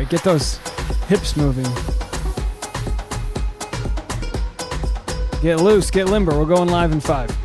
right, get those hips moving. Get loose, get limber. We're going live in 5.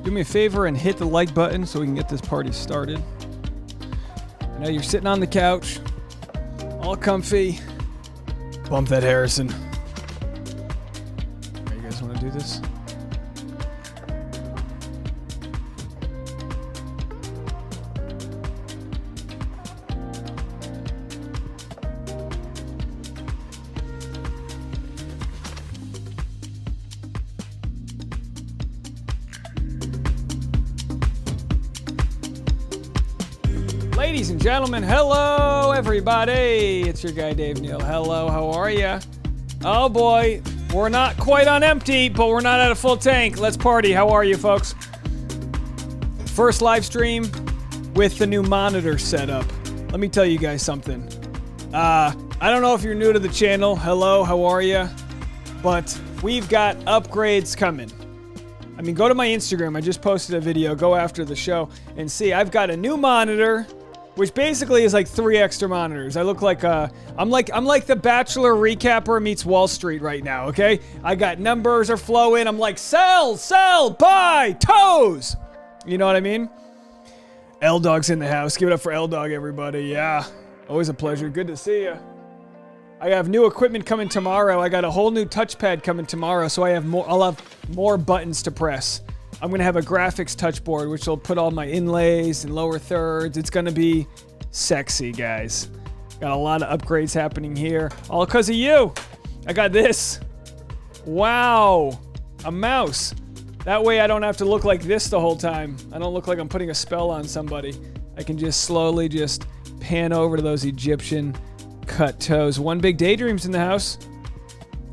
Do me a favor and hit the like button so we can get this party started. I know you're sitting on the couch, all comfy. Bump that Harrison. Right, you guys want to do this? Ladies and gentlemen, hello everybody. It's your guy Dave Neal. Hello, how are ya? Oh boy, we're not quite on empty, but we're not at a full tank. Let's party. How are you folks? First live stream with the new monitor setup. Let me tell you guys something. I don't know if you're new to the channel. Hello, how are you? But we've got upgrades coming. I mean, go to my Instagram. I just posted a video. Go after the show and see. I've got a new monitor, which basically is like 3 extra monitors. I look like I'm like the Bachelor recapper meets Wall Street right now, okay? I got numbers are flowing. I'm like, sell, buy, toes. You know what I mean? L-Dog's in the house. Give it up for L-Dog, everybody. Yeah, always a pleasure. Good to see you. I have new equipment coming tomorrow. I got a whole new touchpad coming tomorrow, so I'll have more buttons to press. I'm gonna have a graphics touch board, which will put all my inlays and lower thirds. It's gonna be sexy, guys. Got a lot of upgrades happening here, all because of you. I got this. Wow, a mouse. That way I don't have to look like this the whole time. I don't look like I'm putting a spell on somebody. I can just slowly just pan over to those Egyptian cut toes. One Big Daydream's in the house.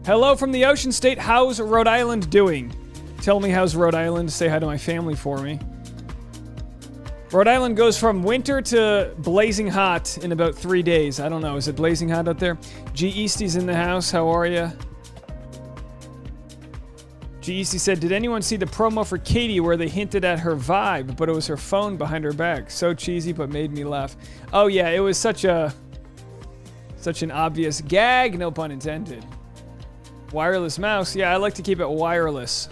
Hello from the Ocean State. How's Rhode Island doing? Tell me how's Rhode Island. Say hi to my family for me. Rhode Island goes from winter to blazing hot in about 3 days. I don't know. Is it blazing hot out there? G Eastie's in the house. How are you? G Eastie said, did anyone see the promo for Katie where they hinted at her vibe, but it was her phone behind her back? So cheesy, but made me laugh. Oh yeah, it was such an obvious gag, no pun intended. Wireless mouse, yeah, I like to keep it wireless.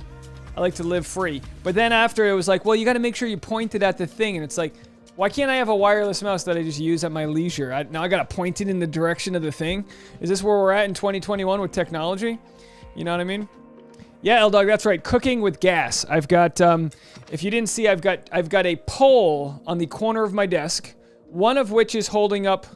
I like to live free. But then after it was like, well, you gotta make sure you point it at the thing, and it's like, why can't I have a wireless mouse that I just use at my leisure? Now I gotta point it in the direction of the thing? Is this where we're at in 2021 with technology? You know what I mean? Yeah, L-Dog, that's right, cooking with gas. I've got, if you didn't see, I've got a pole on the corner of my desk, one of which is holding up.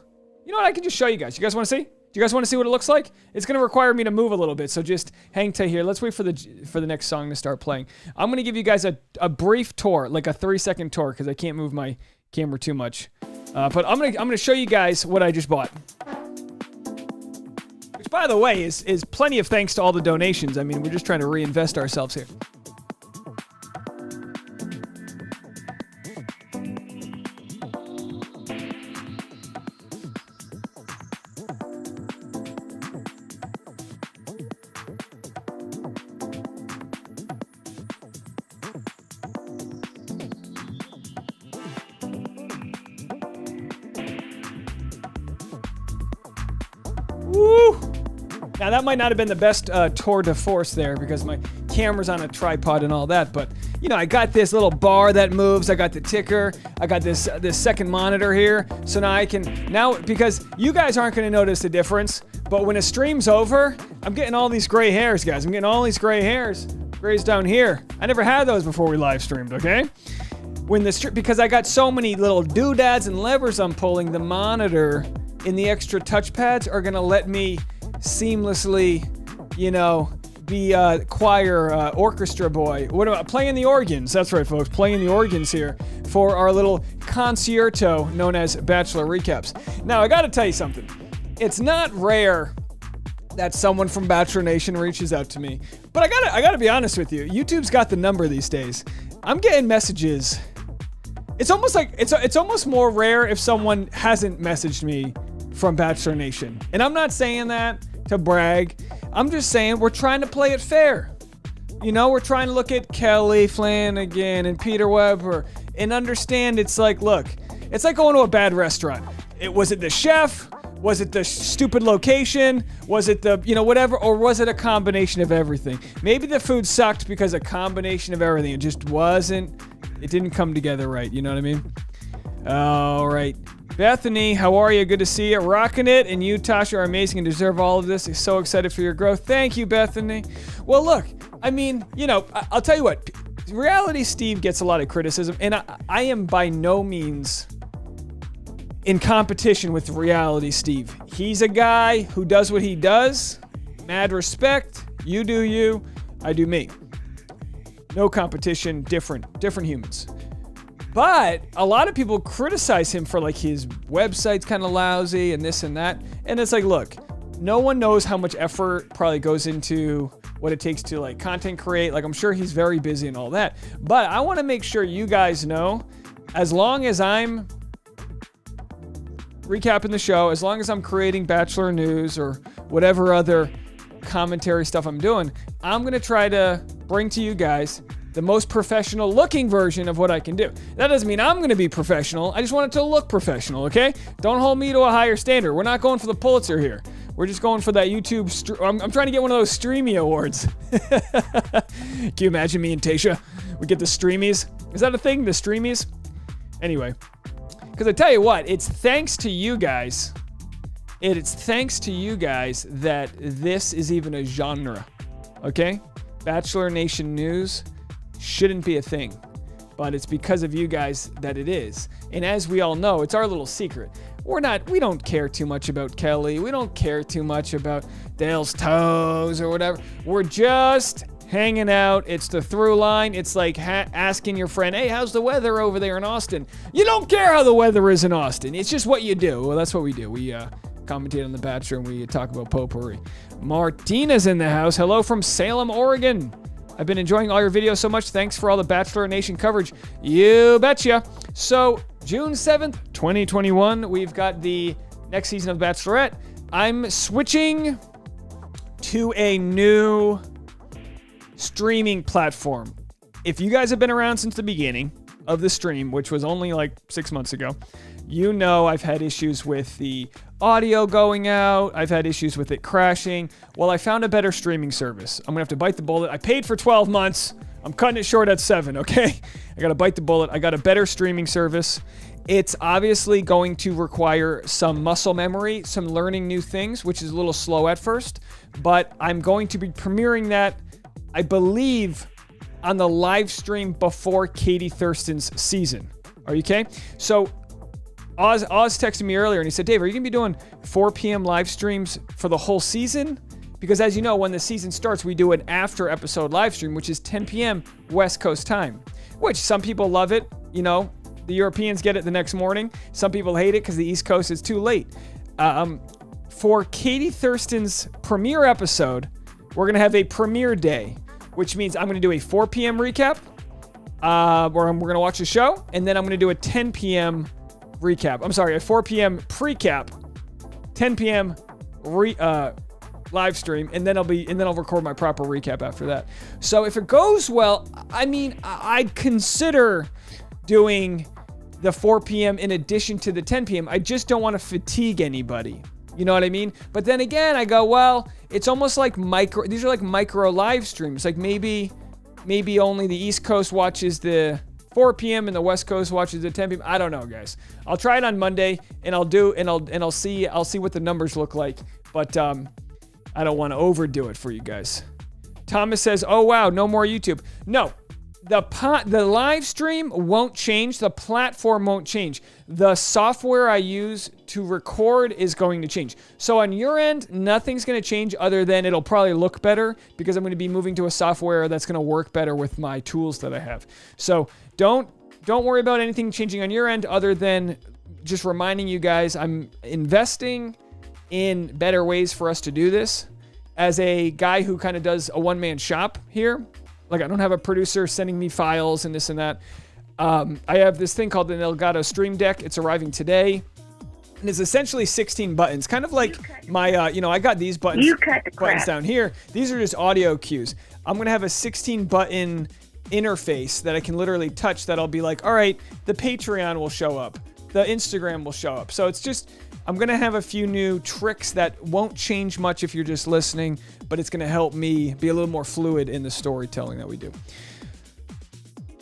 You know what? I can just show you guys. You guys want to see? Do you guys want to see what it looks like? It's going to require me to move a little bit, so just hang tight here. Let's wait for the next song to start playing. I'm going to give you guys a brief tour, like a 3-second tour, because I can't move my camera too much. But I'm gonna show you guys what I just bought. Which, by the way, is plenty of thanks to all the donations. I mean, we're just trying to reinvest ourselves here. Woo! Now that might not have been the best tour de force there because my camera's on a tripod and all that, but you know, I got this little bar that moves, I got the ticker, I got this second monitor here, so now because you guys aren't gonna notice the difference, but when a stream's over, I'm getting all these gray hairs, guys. I'm getting all these gray hairs. Grays down here. I never had those before we live streamed, okay? Because I got so many little doodads and levers I'm pulling, the monitor in the extra touchpads are gonna let me seamlessly, you know, be choir orchestra boy. What about playing the organs? That's right, folks, playing the organs here for our little concerto known as Bachelor Recaps. Now, I gotta tell you something. It's not rare that someone from Bachelor Nation reaches out to me, but I gotta be honest with you. YouTube's got the number these days. I'm getting messages. It's almost like it's almost more rare if someone hasn't messaged me from Bachelor Nation. And I'm not saying that to brag. I'm just saying we're trying to play it fair. You know, we're trying to look at Kelly Flanagan and Peter Weber and understand it's like, look, it's like going to a bad restaurant. Was it the chef? Was it the stupid location? Was it the, you know, whatever? Or was it a combination of everything? Maybe the food sucked because a combination of everything. It just wasn't, it didn't come together right. You know what I mean? All right. Bethany, how are you? Good to see you. Rocking it. And you, Tasha, are amazing and deserve all of this. I'm so excited for your growth. Thank you, Bethany. Well, look, I mean, you know, I'll tell you what. Reality Steve gets a lot of criticism. And I am by no means in competition with Reality Steve. He's a guy who does what he does. Mad respect. You do you. I do me. No competition. Different humans. But a lot of people criticize him for like his website's kind of lousy and this and that. And it's like, look, no one knows how much effort probably goes into what it takes to like content create. Like I'm sure he's very busy and all that. But I want to make sure you guys know, as long as I'm recapping the show, as long as I'm creating Bachelor news or whatever other commentary stuff I'm doing, I'm going to try to bring to you guys the most professional looking version of what I can do. That doesn't mean I'm going to be professional. I just want it to look professional, okay? Don't hold me to a higher standard. We're not going for the Pulitzer here. We're just going for that YouTube. I'm trying to get one of those Streamy Awards. Can you imagine me and Tasha? We get the Streamies. Is that a thing? The Streamies? Anyway, because I tell you what, it's thanks to you guys. It's thanks to you guys that this is even a genre, okay? Bachelor Nation news shouldn't be a thing, but it's because of you guys that it is. And as we all know, it's our little secret. We don't care too much about Kelly. We don't care too much about Dale's toes or whatever. We're just hanging out. It's the through line. It's like asking your friend, hey, how's the weather over there in Austin? You don't care how the weather is in Austin. It's just what you do. Well, that's what we do. We commentate on The Bachelor and we talk about potpourri. Martina's in the house. Hello from Salem, Oregon. I've been enjoying all your videos so much. Thanks for all the Bachelor Nation coverage. You betcha. So, June 7th, 2021, we've got the next season of Bachelorette. I'm switching to a new streaming platform. If you guys have been around since the beginning of the stream, which was only like 6 months ago, you know I've had issues with the audio going out. I've had issues with it crashing. Well, I found a better streaming service. I'm going to have to bite the bullet. I paid for 12 months. I'm cutting it short at 7, okay? I got to bite the bullet. I got a better streaming service. It's obviously going to require some muscle memory, some learning new things, which is a little slow at first. But I'm going to be premiering that, I believe, on the live stream before Katie Thurston's season. Are you okay? So Oz texted me earlier and he said, Dave, are you going to be doing 4 p.m. live streams for the whole season? Because as you know, when the season starts, we do an after episode live stream, which is 10 p.m. West Coast time, which some people love it. You know, the Europeans get it the next morning. Some people hate it because the East Coast is too late. For Katie Thurston's premiere episode, we're going to have a premiere day, which means I'm going to do a 4 p.m. recap where we're going to watch the show. And then I'm going to do a 10 p.m. recap. I'm sorry, a 4 p.m. pre-cap, 10 p.m. live stream, and then I'll record my proper recap after that. So if it goes well, I mean, I'd consider doing the 4 p.m. in addition to the 10 p.m. I just don't want to fatigue anybody. You know what I mean? But then again, I go, well, it's almost like these are like micro live streams. Like maybe only the East Coast watches the 4 p.m. and the West Coast watches the 10 p.m. I don't know, guys. I'll try it on Monday and I'll see what the numbers look like. But I don't want to overdo it for you guys. Thomas says, oh wow, no more YouTube. No, the live stream won't change. The platform won't change. The software I use to record is going to change. So on your end, nothing's going to change other than it'll probably look better because I'm going to be moving to a software that's going to work better with my tools that I have. So don't worry about anything changing on your end other than just reminding you guys I'm investing in better ways for us to do this. As a guy who kind of does a one-man shop here, like I don't have a producer sending me files and this and that. I have this thing called the Elgato Stream Deck. It's arriving today. And it's essentially 16 buttons, kind of like my, I got these buttons down here. These are just audio cues. I'm going to have a 16 button interface that I can literally touch that I'll be like, all right, the Patreon will show up. The Instagram will show up. So it's just, I'm going to have a few new tricks that won't change much if you're just listening, but it's going to help me be a little more fluid in the storytelling that we do.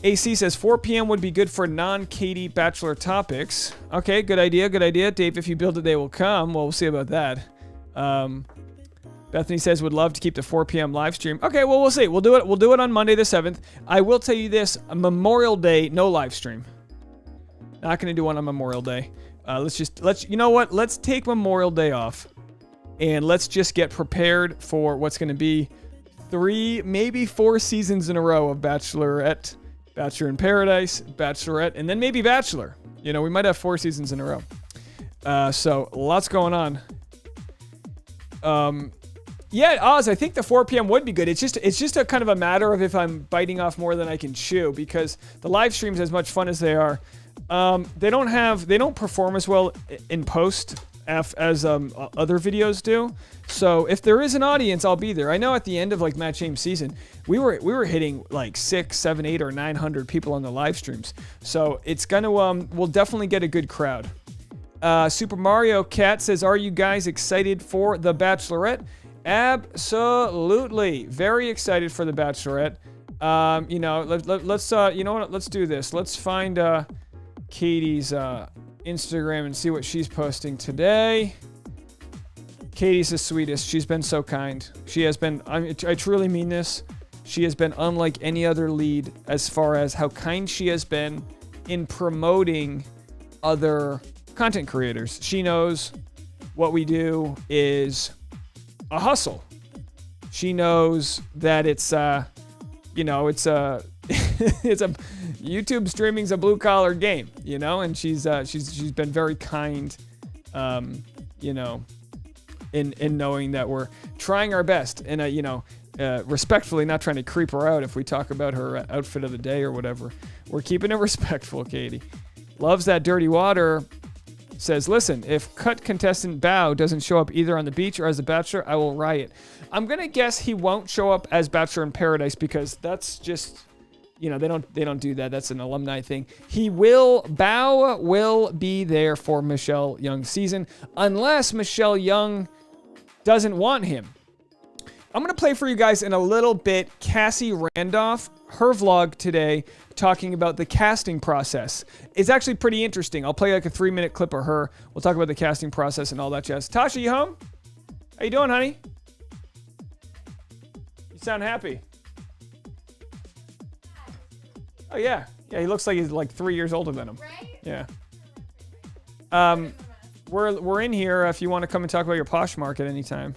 AC says 4 p.m. would be good for non-Katie Bachelor topics. Okay, good idea. Dave, if you build it, they will come. Well, we'll see about that. Bethany says would love to keep the 4 p.m. live stream. Okay, well, we'll see. We'll do it on Monday the 7th. I will tell you this, Memorial Day, no live stream. Not going to do one on Memorial Day. You know what? Let's take Memorial Day off and let's just get prepared for what's going to be 3, maybe 4 seasons in a row of Bachelorette, Bachelor in Paradise, Bachelorette, and then maybe Bachelor. You know, we might have 4 seasons in a row. So lots going on. Yeah, Oz, I think the 4 p.m. would be good. It's just a kind of a matter of if I'm biting off more than I can chew, because the live streams, as much fun as they are, they don't perform as well in post as other videos do. So if there is an audience, I'll be there. I know at the end of like Matt James season, we were hitting like 6, 7, 8, or 900 people on the live streams. So it's gonna we'll definitely get a good crowd. Super Mario Cat says, "Are you guys excited for The Bachelorette?" Absolutely, very excited for The Bachelorette. You know, let's you know what? Let's do this. Let's find Katie's Instagram and see what she's posting today. Katie's the sweetest. She's been so kind. She has been. I truly mean this. She has been unlike any other lead as far as how kind she has been in promoting other content creators. She knows what we do is a hustle. She knows that it's you know, it's a it's a YouTube streaming's a blue collar game, you know, and she's been very kind, you know, in knowing that we're trying our best, and you know, respectfully, not trying to creep her out if we talk about her outfit of the day or whatever. We're keeping it respectful. Katie loves that dirty water. Says, "Listen, if cut contestant Bao doesn't show up either on the beach or as a bachelor, I will riot." I'm gonna guess he won't show up as Bachelor in Paradise, because that's just, you know, they don't do that. That's an alumni thing. Bao will be there for Michelle Young's season, unless Michelle Young doesn't want him. I'm going to play for you guys in a little bit Cassie Randoph, her vlog today, talking about the casting process. It's actually pretty interesting. I'll play like a 3-minute clip of her. We'll talk about the casting process and all that jazz. Tasha, you home? How you doing, honey? You sound happy. Oh, yeah. Yeah, he looks like he's like 3 years older than him. Right? Yeah. We're in here if you want to come and talk about your Poshmark at any time.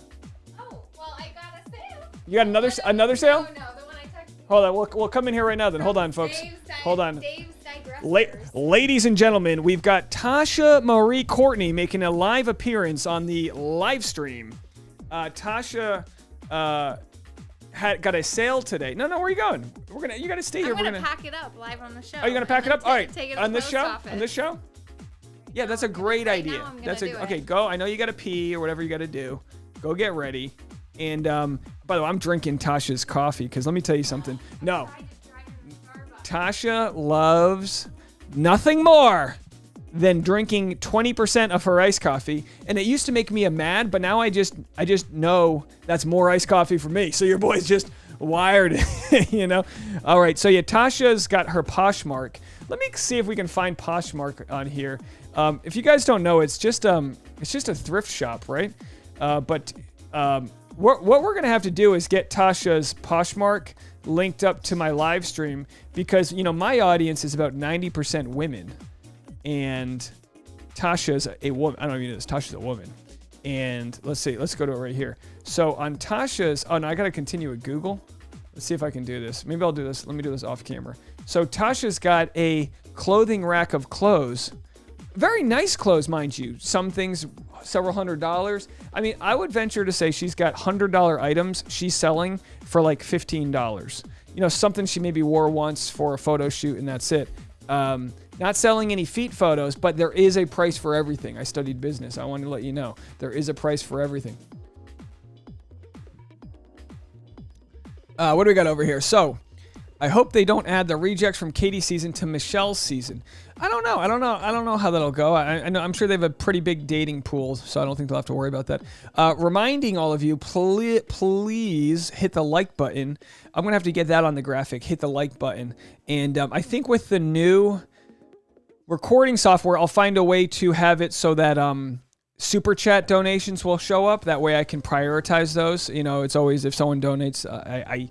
You got another sale? No, the one I texted. Hold on, we'll come in here right now then. Hold on, folks. Hold on. Ladies and gentlemen, we've got Tasha Marie Courtney making a live appearance on the live stream. Tasha got a sale today. No, where are you going? You gotta stay here. I'm gonna pack it up live on the show. Oh, you're gonna pack it up? All right. Take it on this show? On this show? Yeah, that's a great idea. Okay, go. I know you gotta pee or whatever you gotta do. Go get ready. And by the way, I'm drinking Tasha's coffee, because let me tell you something. No, Tasha loves nothing more than drinking 20% of her iced coffee. And it used to make me mad, but now I just know that's more iced coffee for me. So your boy's just wired, you know. All right, so yeah, Tasha's got her Poshmark. Let me see if we can find Poshmark on here. If you guys don't know, it's just a thrift shop, right? What we're going to have to do is get Tasha's Poshmark linked up to my live stream, because, you know, my audience is about 90% women, and Tasha's a woman. I don't even know this. Tasha's a woman. And let's see. Let's go to it right here. So on Tasha's, oh no, I got to continue with Google. Let's see if I can do this. Maybe I'll do this. Let me do this off camera. So Tasha's got a clothing rack of clothes. Very nice clothes, mind you. Some things several $100s. I mean, I would venture to say she's got $100 items she's selling for like $15. You know, something she maybe wore once for a photo shoot and that's it. Not selling any feet photos, but there is a price for everything. I studied business. I wanted to let you know. There is a price for everything. What do we got over here? So, I hope they don't add the rejects from Katie's season to Michelle's season. I don't know how that'll go. I know, I'm sure they have a pretty big dating pool, so I don't think they'll have to worry about that. Reminding all of you, please hit the like button. I'm going to have to get that on the graphic. Hit the like button. And I think with the new recording software, I'll find a way to have it so that super chat donations will show up. That way I can prioritize those. You know, it's always if someone donates, I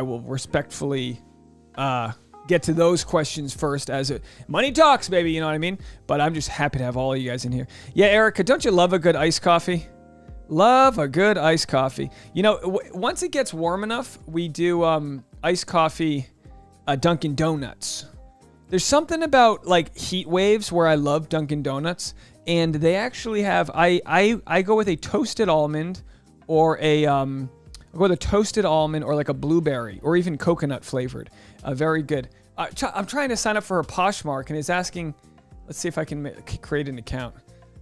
will respectfully get to those questions first, as money talks, baby, you know what I mean? But I'm just happy to have all of you guys in here. Yeah, Erica, don't you love a good iced coffee? Love a good iced coffee. You know, once it gets warm enough, we do iced coffee Dunkin' Donuts. There's something about like heat waves where I love Dunkin' Donuts, and they actually have, I go with a toasted almond or I'll go with a toasted almond or like a blueberry or even coconut flavored. Very good. I'm trying to sign up for her Poshmark and it's asking, let's see if I can create an account.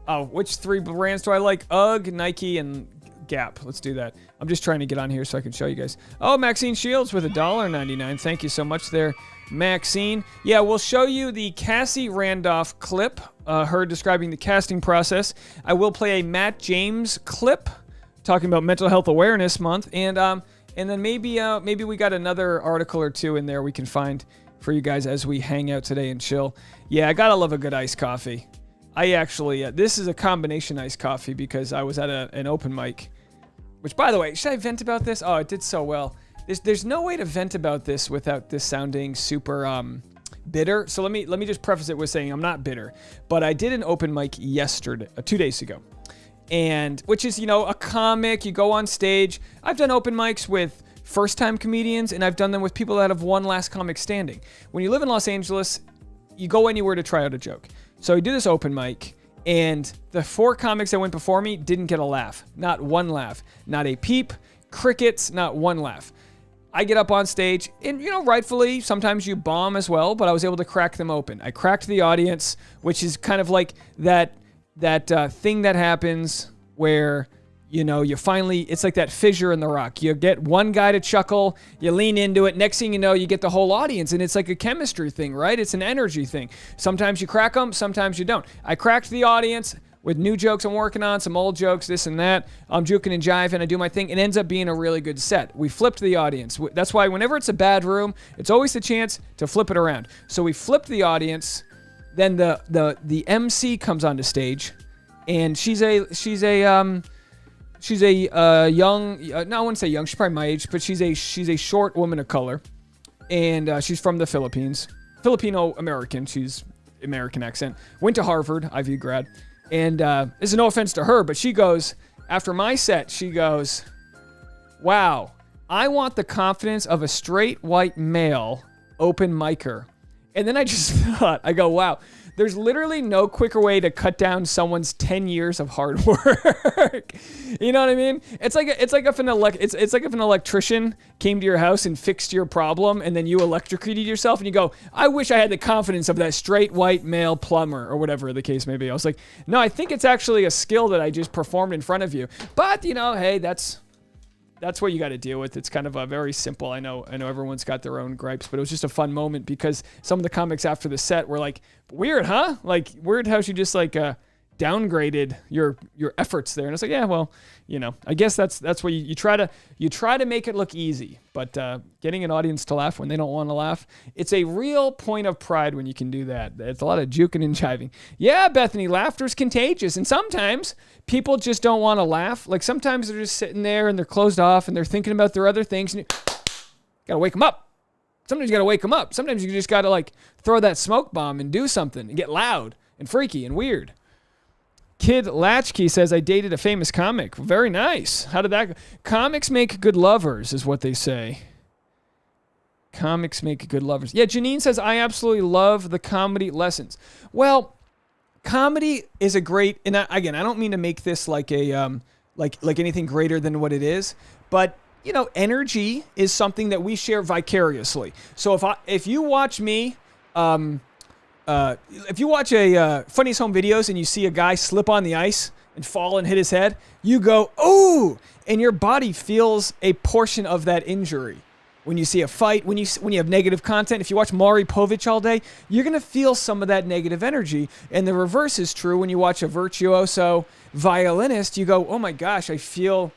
Oh, which 3 brands do I like? UGG, Nike, and Gap. Let's do that. I'm just trying to get on here so I can show you guys. Oh, Maxine Shields with $1.99. Thank you so much there, Maxine. Yeah, we'll show you the Cassie Randoph clip, her describing the casting process. I will play a Matt James clip talking about Mental Health Awareness Month, and then maybe we got another article or 2 in there we can find for you guys as we hang out today and chill. Yeah, I gotta love a good iced coffee. I actually, this is a combination iced coffee because I was at an open mic. Which, by the way, should I vent about this? Oh, it did so well. There's no way to vent about this without this sounding super bitter. So let me just preface it with saying I'm not bitter, but I did an open mic yesterday, 2 days ago, and which is a comic. You go on stage. I've done open mics with first-time comedians, and I've done them with people that have one last comic standing. When you live in Los Angeles, you go anywhere to try out a joke. So I do this open mic. And the 4 comics that went before me didn't get a laugh. Not one laugh. Not a peep. Crickets. Not one laugh. I get up on stage, and, rightfully, sometimes you bomb as well, but I was able to crack them open. I cracked the audience, which is kind of like that thing that happens where, you finally, it's like that fissure in the rock. You get one guy to chuckle, you lean into it. Next thing you know, you get the whole audience, and it's like a chemistry thing, right? It's an energy thing. Sometimes you crack them, sometimes you don't. I cracked the audience with new jokes I'm working on, some old jokes, this and that. I'm juking and jiving, I do my thing. It ends up being a really good set. We flipped the audience. That's why whenever it's a bad room, it's always the chance to flip it around. So we flipped the audience. Then the MC comes onto stage, and she's a young, no, I wouldn't say young, she's probably my age, but she's a short woman of color, and she's from the Philippines. Filipino-American, she's American accent. Went to Harvard, Ivy grad, and this is no offense to her, but she goes, after my set, she goes, wow, I want the confidence of a straight white male open micer. And then I just thought, I go, wow, there's literally no quicker way to cut down someone's 10 years of hard work. You know what I mean? It's like if an electrician came to your house and fixed your problem, and then you electrocuted yourself, and you go, I wish I had the confidence of that straight white male plumber, or whatever the case may be. I was like, no, I think it's actually a skill that I just performed in front of you. But hey, that's what you got to deal with. It's kind of a very simple. I know everyone's got their own gripes, but it was just a fun moment because some of the comics after the set were like, weird, huh? Like, weird how she just downgraded your efforts there. And it's like, yeah, well, I guess that's what you try to make it look easy, but getting an audience to laugh when they don't want to laugh, it's a real point of pride when you can do that. It's a lot of juking and jiving. Yeah, Bethany, laughter's contagious, and sometimes people just don't want to laugh. Like, sometimes they're just sitting there and they're closed off and they're thinking about their other things, and you gotta wake them up. Sometimes you gotta wake them up. Sometimes you just gotta throw that smoke bomb and do something and get loud and freaky and weird. Kid Latchkey says, I dated a famous comic. Very nice. How did that go? Comics make good lovers is what they say. Comics make good lovers. Yeah, Janine says, I absolutely love the comedy lessons. Well, comedy is a great, and I don't mean to make this like a like anything greater than what it is, but energy is something that we share vicariously. So if you watch me, if you watch a Funniest Home Videos and you see a guy slip on the ice and fall and hit his head, you go, ooh, and your body feels a portion of that injury. When you see a fight, when you have negative content, if you watch Maury Povich all day, you're going to feel some of that negative energy. And the reverse is true when you watch a virtuoso violinist, you go, oh my gosh, I feel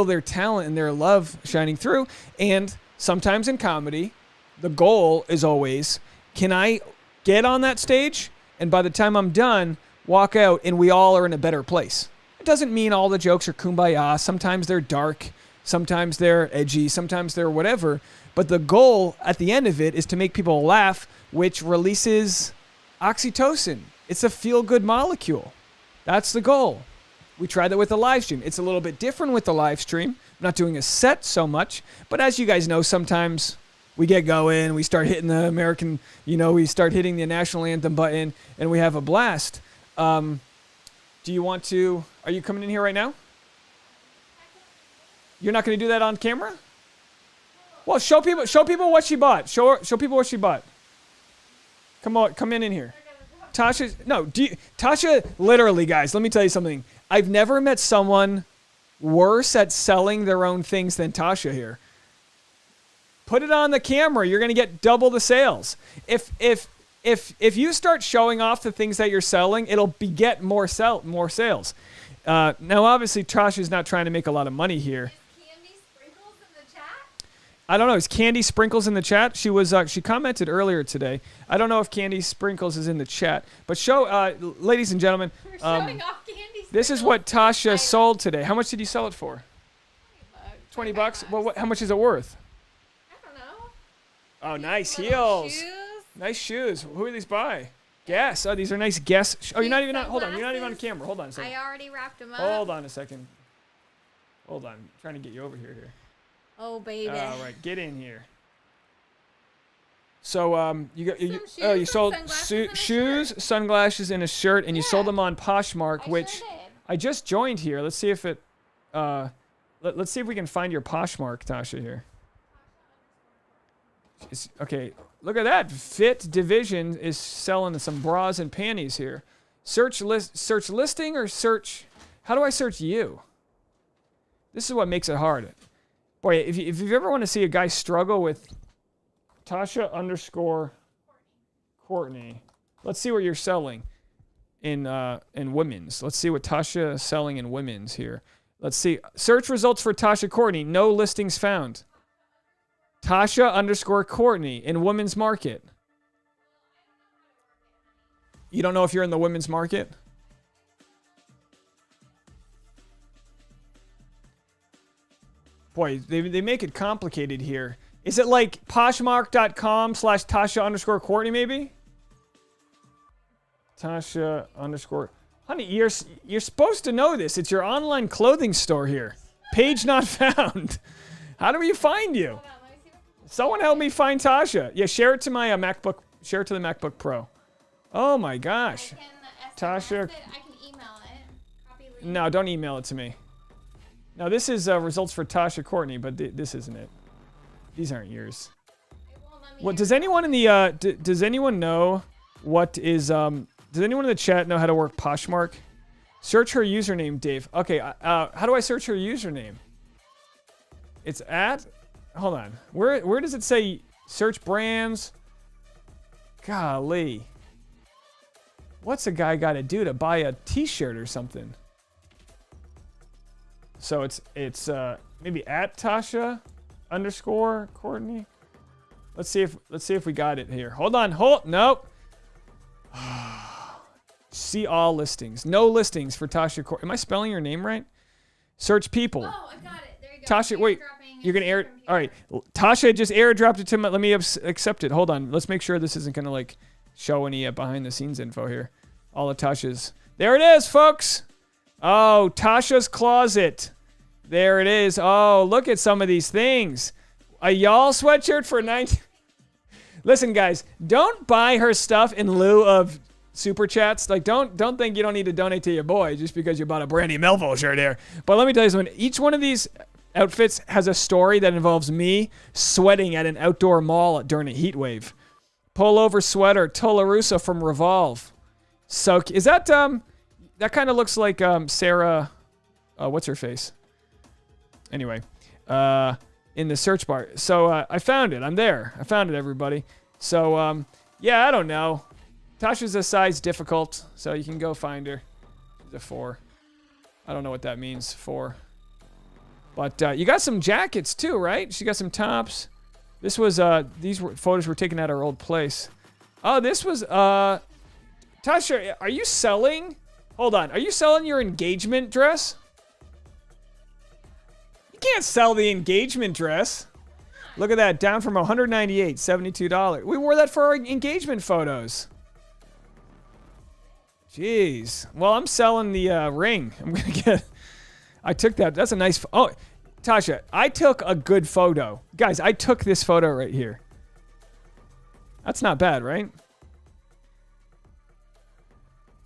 their talent and their love shining through. And sometimes in comedy, the goal is always, can I get on that stage, and by the time I'm done, walk out, and we all are in a better place. It doesn't mean all the jokes are kumbaya. Sometimes they're dark. Sometimes they're edgy. Sometimes they're whatever. But the goal at the end of it is to make people laugh, which releases oxytocin. It's a feel-good molecule. That's the goal. We tried that with the live stream. It's a little bit different with the live stream. I'm not doing a set so much. But as you guys know, sometimes we get going, we start hitting the American, we start hitting the national anthem button, and we have a blast. Are you coming in here right now? You're not going to do that on camera? Well, show people what she bought. Show people what she bought. Come on, come in here. Tasha, literally, guys, let me tell you something. I've never met someone worse at selling their own things than Tasha here. Put it on the camera. You're going to get double the sales. If you start showing off the things that you're selling, it'll beget more sales. Now, obviously, Tasha's not trying to make a lot of money here. Is Candy Sprinkles in the chat? I don't know. Is Candy Sprinkles in the chat? She commented earlier today. I don't know if Candy Sprinkles is in the chat. But ladies and gentlemen, We're showing off Candy Sprinkles. this is what Tasha sold today. How much did you sell it for? $20. Well, how much is it worth? I don't know. Oh, nice Little heels. shoes. Nice shoes. Who are these by? Guess. Oh, these are nice Guess. Oh, you're not even on. Hold on. You're not even on camera. Hold on a second. I already wrapped them up. Hold on a second. Hold on. I'm trying to get you over here. Oh, baby. All right. Get in here. So you sold shoes, sunglasses, and a shirt, and you sold them on Poshmark, which sure did. I just joined here. Let's see if it. Let's see if we can find your Poshmark, Tasha here. Okay, look at that. Fit Division is selling some bras and panties here. Search listing or search. How do I search you? This is what makes it hard. Boy, if you ever want to see a guy struggle with Tasha _ Courtney, let's see what you're selling in women's. Let's see what Tasha is selling in women's here. Let's see. Search results for Tasha Courtney. No listings found. Tasha _ Courtney in women's market. You don't know if you're in the women's market? Boy, they make it complicated here. Is it like poshmark.com/Tasha _ Courtney maybe? Tasha _ Honey, you're supposed to know this. It's your online clothing store here. Page not found. How do we find you? Someone help me find Tasha. Yeah, share it to my MacBook. Share it to the MacBook Pro. Oh my gosh. Tasha. I can email it. Copy link. No, don't email it to me. Now this is results for Tasha Courtney, but this isn't it. These aren't yours. What does anyone in the does anyone know what is does anyone in the chat know how to work Poshmark? Search her username, Dave. Okay, how do I search her username? It's at. Hold on. Where does it say search brands? Golly. What's a guy got to do to buy a t-shirt or something? So it's maybe at Tasha _ Courtney. Let's see if we got it here. Hold on. Nope. See all listings. No listings for Tasha Courtney. Am I spelling your name right? Search people. Oh, I got it. There you go. Tasha, wait. You're going to air. All right. Tasha just airdropped it to me. Let me accept it. Hold on. Let's make sure this isn't going to like show any behind the scenes info here. All of Tasha's. There it is, folks. Oh, Tasha's Closet. There it is. Oh, look at some of these things. A y'all sweatshirt for 19. Listen, guys, don't buy her stuff in lieu of super chats. Like, don't think you don't need to donate to your boy just because you bought a Brandy Melville shirt here. But let me tell you something. Each one of these outfits has a story that involves me sweating at an outdoor mall during a heat wave. Pullover sweater, Tolarusa from Revolve. So is that that kind of looks like Sarah? What's her face? Anyway, in the search bar. So I found it. I'm there. I found it, everybody. So yeah, I don't know. Tasha's a size difficult, so you can go find her. She's a 4. I don't know what that means, 4. But you got some jackets too, right? She got some tops. This was photos were taken at our old place. Oh, this was Tasha, are you selling? Hold on. Are you selling your engagement dress? You can't sell the engagement dress. Look at that, down from $198, $72. We wore that for our engagement photos. Jeez. Well, I'm selling the ring. I'm gonna get. I took that. That's a nice. Oh, Tasha, I took a good photo. Guys, I took this photo right here. That's not bad, right?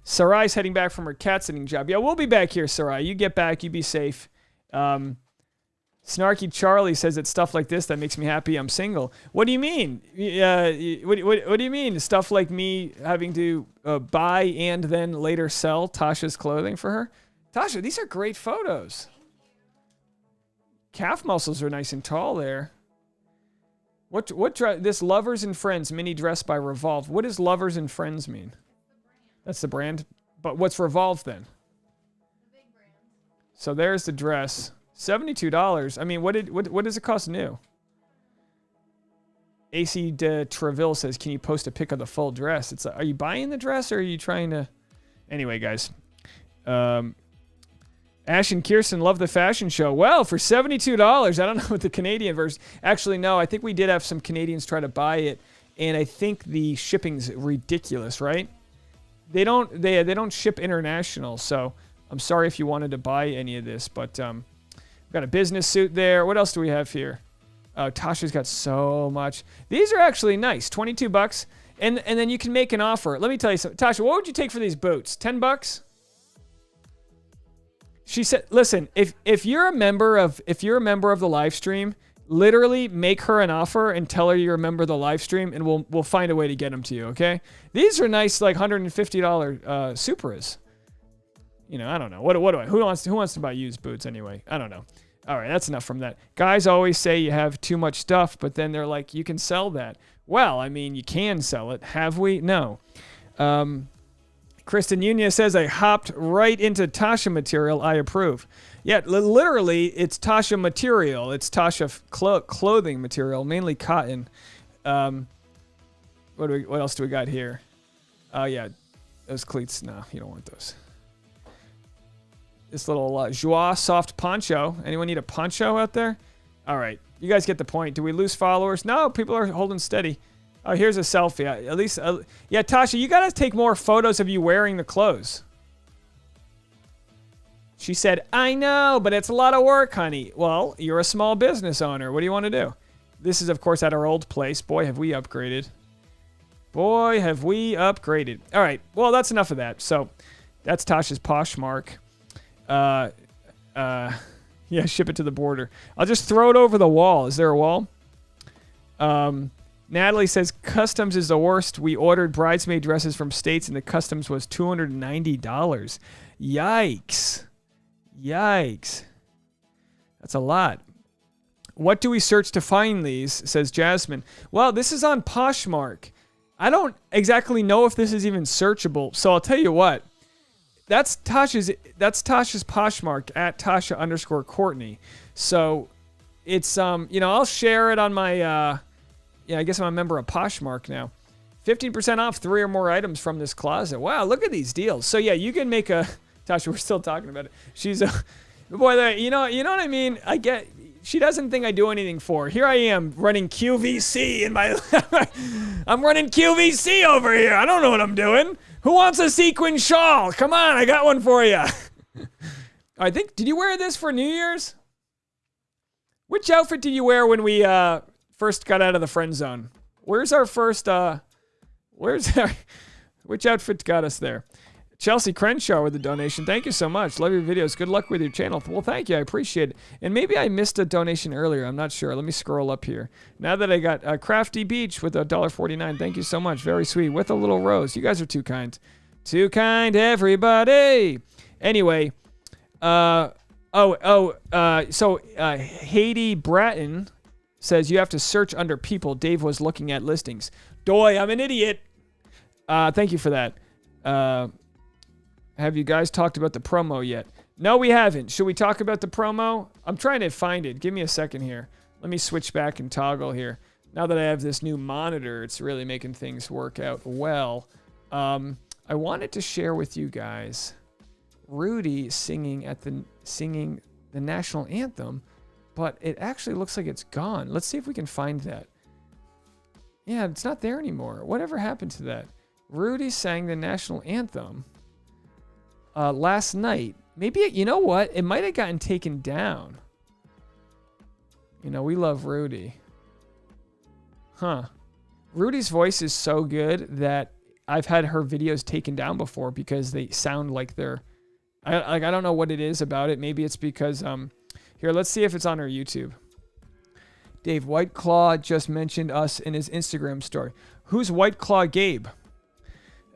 Sarai's heading back from her cat sitting job. Yeah, we'll be back here, Sarai. You get back. You be safe. Snarky Charlie says it's stuff like this that makes me happy I'm single. What do you mean? What do you mean? Stuff like me having to buy and then later sell Tasha's clothing for her? Tasha, these are great photos. Calf muscles are nice and tall there. This Lovers and Friends mini dress by Revolve. What does Lovers and Friends mean? That's the brand. But what's Revolve then? The big brand. So there's the dress. $72. I mean, what does it cost new? AC de Treville says, "Can you post a pic of the full dress?" It's are you buying the dress or are you trying to? Anyway, guys. Ash and Kirsten love the fashion show. Well, for $72, I don't know what the Canadian version. Actually, no, I think we did have some Canadians try to buy it, and I think the shipping's ridiculous, right? They don't ship international, so I'm sorry if you wanted to buy any of this, but we've got a business suit there. What else do we have here? Oh, Tasha's got so much. These are actually nice, $22, and then you can make an offer. Let me tell you something, Tasha. What would you take for these boots? $10? She said, "Listen, if you're a member of the live stream, literally make her an offer and tell her you're a member of the live stream, and we'll find a way to get them to you. Okay? These are nice, like $150 Supras. You know, I don't know. What do I? Who wants to buy used boots anyway? I don't know. All right, that's enough from that. Guys always say you have too much stuff, but then they're like, you can sell that. Well, I mean, you can sell it. Have we? No. Kristen Nunez says, I hopped right into Tasha material. I approve. Yeah, literally, it's Tasha material. It's Tasha clothing material, mainly cotton. What else do we got here? Yeah, those cleats. No, you don't want those. This little Joie soft poncho. Anyone need a poncho out there? All right, you guys get the point. Do we lose followers? No, people are holding steady. Oh, here's a selfie. At least, yeah, Tasha, you got to take more photos of you wearing the clothes. She said, I know, but it's a lot of work, honey. Well, you're a small business owner. What do you want to do? This is, of course, at our old place. Boy, have we upgraded. Boy, have we upgraded. All right, well, that's enough of that. So that's Tasha's Poshmark. Yeah, ship it to the border. I'll just throw it over the wall. Is there a wall? Natalie says, customs is the worst. We ordered bridesmaid dresses from States, and the customs was $290. Yikes. Yikes. That's a lot. What do we search to find these, says Jasmine. Well, this is on Poshmark. I don't exactly know if this is even searchable, so I'll tell you what. That's Tasha's Poshmark, at Tasha_Courtney. So it's, I'll share it on my, I guess I'm a member of Poshmark now. 15% off 3 or more items from this closet. Wow, look at these deals. So yeah, you can make a, Tasha, we're still talking about it. She's a, boy, you know what I mean? I get, she doesn't think I do anything for her. Here I am running QVC in my, I'm running QVC over here. I don't know what I'm doing. Who wants a sequin shawl? Come on, I got one for you. I think, did you wear this for New Year's? Which outfit did you wear when we first got out of the friend zone? Where's our first, which outfit got us there? Chelsea Crenshaw with the donation. Thank you so much. Love your videos. Good luck with your channel. Well, thank you. I appreciate it. And maybe I missed a donation earlier. I'm not sure. Let me scroll up here. Now that I got Crafty Beach with $1.49. Thank you so much. Very sweet. With a little rose. You guys are too kind. Too kind, everybody. Anyway, so Haiti Bratton says you have to search under people. Dave was looking at listings. Doy, I'm an idiot. Thank you for that. Have you guys talked about the promo yet? No, we haven't. Should we talk about the promo? I'm trying to find it. Give me a second here. Let me switch back and toggle here. Now that I have this new monitor, it's really making things work out well. I wanted to share with you guys Rudi singing the national anthem, but it actually looks like it's gone. Let's see if we can find that. Yeah, it's not there anymore. Whatever happened to that? Rudi sang the national anthem last night. Maybe, you know what? It might have gotten taken down. You know, we love Rudi. Huh. Rudi's voice is so good that I've had her videos taken down before because they sound like they're... I don't know what it is about it. Maybe it's because Here, let's see if it's on our YouTube. Dave, White Claw just mentioned us in his Instagram story. Who's White Claw Gabe?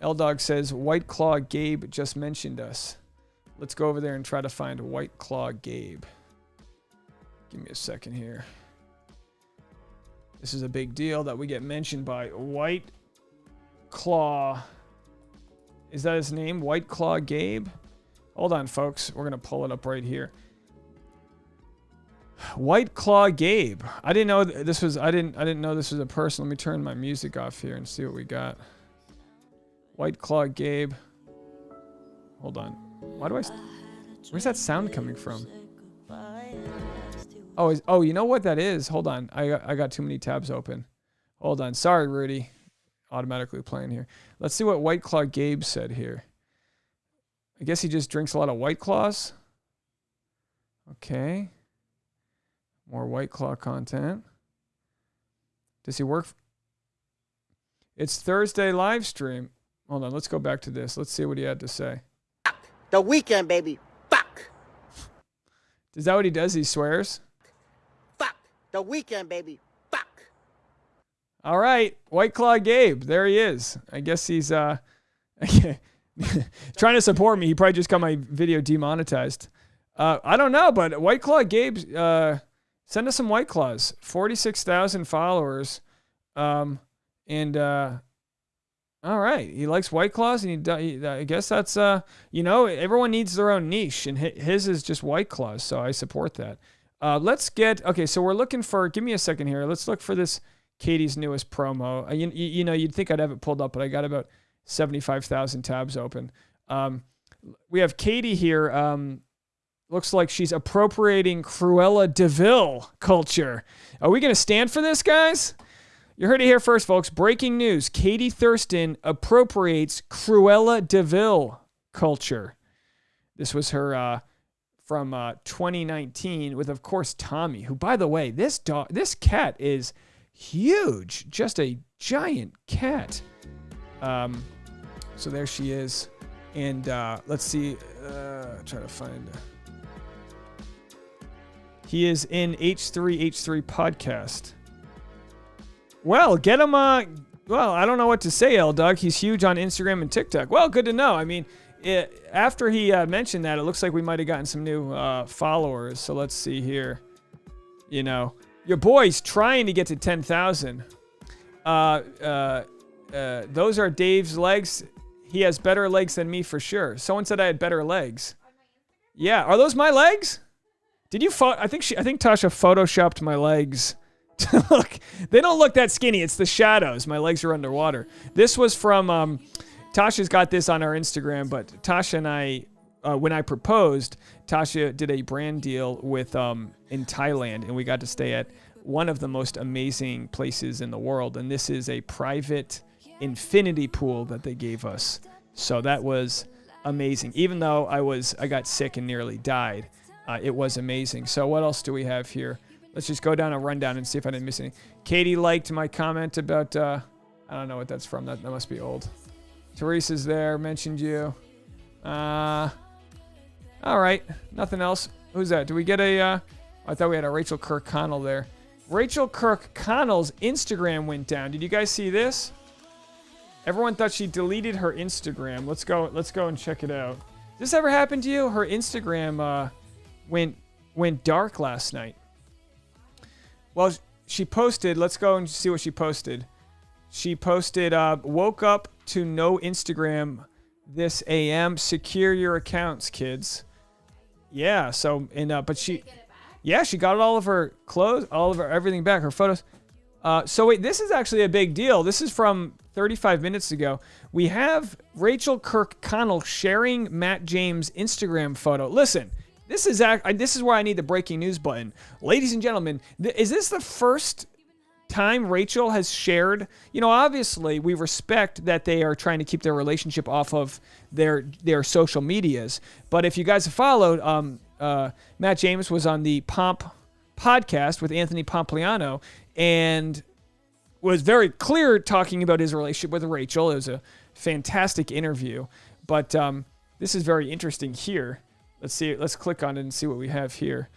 L-Dog says, White Claw Gabe just mentioned us. Let's go over there and try to find White Claw Gabe. Give me a second here. This is a big deal that we get mentioned by White Claw. Is that his name? White Claw Gabe? Hold on, folks. We're going to pull it up right here. White Claw Gabe. I didn't know this was I didn't know this was a person. Let me turn my music off here and see what we got. White Claw Gabe. Hold on. Where's that sound coming from? Oh, you know what that is? Hold on. I got too many tabs open. Hold on. Sorry, Rudi. Automatically playing here. Let's see what White Claw Gabe said here. I guess he just drinks a lot of White Claws. Okay. More White Claw content. Does he work? It's Thursday live stream. Hold on. Let's go back to this. Let's see what he had to say. The weekend, baby. Fuck. Is that what he does? He swears? Fuck. The weekend, baby. Fuck. All right. White Claw Gabe. There he is. I guess he's trying to support me. He probably just got my video demonetized. I don't know, but White Claw Gabe, send us some White Claws. 46,000 followers. All right. He likes White Claws, and I guess that's, everyone needs their own niche, and his is just White Claws, so I support that. Okay, so we're looking for, give me a second here. Let's look for this Katie's newest promo. You'd think I'd have it pulled up, but I got about 75,000 tabs open. We have Katie here. Looks like she's appropriating Cruella DeVille culture. Are we going to stand for this, guys? You heard it here first, folks. Breaking news. Katie Thurston appropriates Cruella DeVille culture. This was her from 2019 with, of course, Tommy, who, by the way, this cat is huge. Just a giant cat. So there she is. And let's see. Try to find... He is in H3H3 podcast. Well, get him I don't know what to say, L-Doug. He's huge on Instagram and TikTok. Well, good to know. I mean, after he mentioned that, it looks like we might have gotten some new followers. So let's see here. Your boy's trying to get to 10,000. Those are Dave's legs. He has better legs than me for sure. Someone said I had better legs. Yeah, are those my legs? Did you I think Tasha photoshopped my legs. Look, they don't look that skinny. It's the shadows. My legs are underwater. This was from, Tasha's got this on our Instagram, but Tasha and I, when I proposed, Tasha did a brand deal with, in Thailand, and we got to stay at one of the most amazing places in the world. And this is a private infinity pool that they gave us. So that was amazing. Even though I got sick and nearly died, it was amazing. So what else do we have here? Let's just go down a rundown and see if I didn't miss anything. Katie liked my comment about, I don't know what that's from. That must be old. Teresa's there, mentioned you. All right, nothing else. Who's that? Do we get I thought we had a Rachael Kirkconnell there. Rachael Kirkconnell's Instagram went down. Did you guys see this? Everyone thought she deleted her Instagram. Let's go and check it out. Did this ever happen to you? Her Instagram went dark last night. Well, she posted, let's go and see what she posted. She posted, woke up to no Instagram this AM. Secure your accounts, kids. Yeah, so, but she got all of her clothes, all of her everything back, her photos. So wait, this is actually a big deal. This is from 35 minutes ago. We have Rachael Kirkconnell sharing Matt James' Instagram photo. Listen. This is where I need the breaking news button. Ladies and gentlemen, is this the first time Rachael has shared? Obviously, we respect that they are trying to keep their relationship off of their social medias. But if you guys have followed, Matt James was on the Pomp podcast with Anthony Pompliano and was very clear talking about his relationship with Rachael. It was a fantastic interview. But this is very interesting here. Let's see. Let's click on it and see what we have here.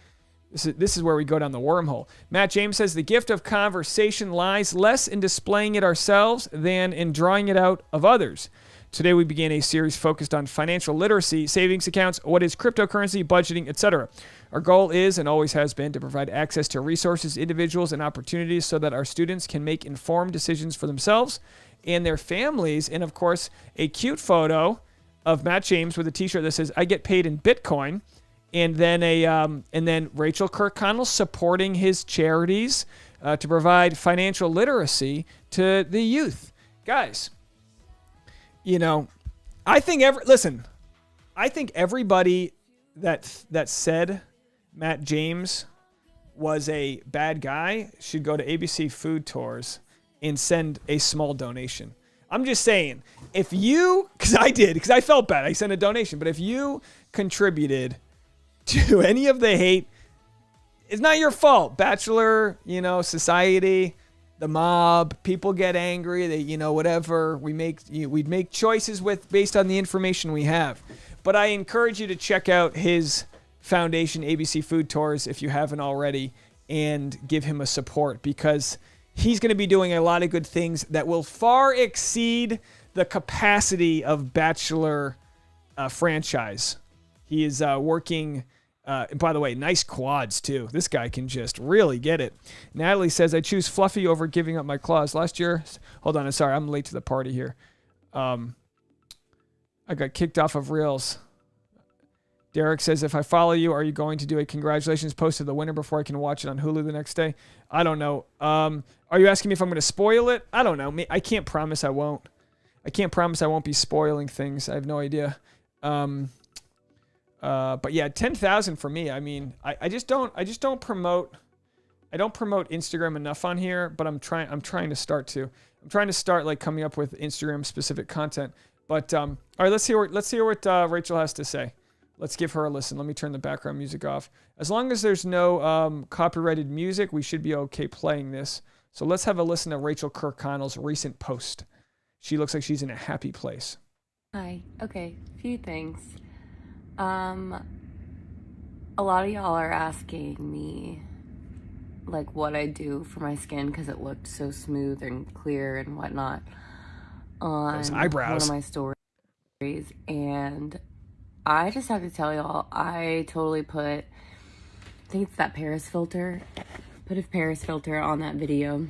This is where we go down the wormhole. Matt James says the gift of conversation lies less in displaying it ourselves than in drawing it out of others. Today we begin a series focused on financial literacy, savings accounts, what is cryptocurrency, budgeting, etc. Our goal is and always has been to provide access to resources, individuals, and opportunities so that our students can make informed decisions for themselves and their families. And of course, a cute photo of Matt James with a t-shirt that says, I get paid in Bitcoin. And then Rachael Kirkconnell supporting his charities to provide financial literacy to the youth. Guys, you know, I think everybody that said Matt James was a bad guy should go to ABC Food Tours and send a small donation. I'm just saying, because I felt bad, I sent a donation, but if you contributed to any of the hate, it's not your fault. Bachelor, society, the mob, people get angry, whatever. We'd make choices based on the information we have. But I encourage you to check out his foundation, ABC Food Tours, if you haven't already, and give him a support, because he's going to be doing a lot of good things that will far exceed the capacity of Bachelor franchise. He is working. By the way, nice quads too. This guy can just really get it. Natalie says, I choose Fluffy over giving up my claws. Last year, hold on, I'm sorry, I'm late to the party here. I got kicked off of Reels. Derek says, if I follow you, are you going to do a congratulations post to the winner before I can watch it on Hulu the next day? I don't know. Are you asking me if I'm going to spoil it? I don't know. I can't promise I won't. I can't promise I won't be spoiling things. I have no idea. But yeah, 10,000 for me. I mean, I just don't promote. I don't promote Instagram enough on here, but I'm trying to start to. I'm trying to start like coming up with Instagram specific content. But all right, let's hear what Rachael has to say. Let's give her a listen. Let me turn the background music off. As long as there's no copyrighted music, we should be okay playing this. So let's have a listen to Rachael Kirkconnell's recent post. She looks like she's in a happy place. Hi. Okay, a few things. A lot of y'all are asking me like what I do for my skin because it looked so smooth and clear and whatnot on those eyebrows. One of my stories, and I just have to tell y'all, I totally I think it's that Paris filter, put a Paris filter on that video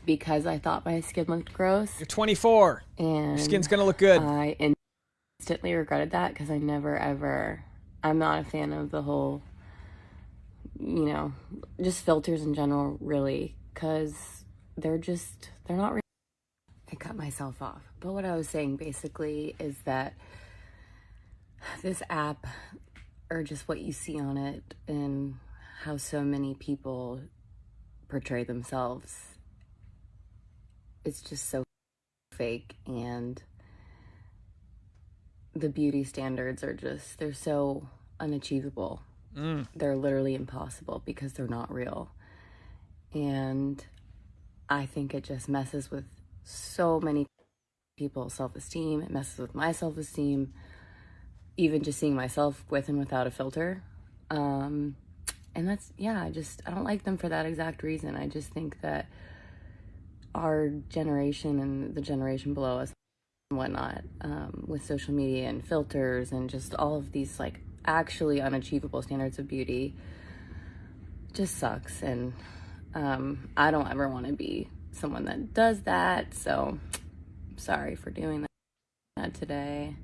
because I thought my skin looked gross. You're 24 and your skin's gonna look good. I instantly regretted that because I'm not a fan of the whole, just filters in general, really, because they're not really. I cut myself off. But what I was saying basically is that this app, or just what you see on it and how so many people portray themselves, it's just so fake, and the beauty standards are they're so unachievable. They're literally impossible because they're not real. And I think it just messes with so many people's self-esteem. It messes with my self-esteem, even just seeing myself with and without a filter. And that's, I don't like them for that exact reason. I just think that our generation and the generation below us and whatnot, with social media and filters and just all of these like actually unachievable standards of beauty, just sucks. And I don't ever want to be someone that does that, so sorry for doing that today.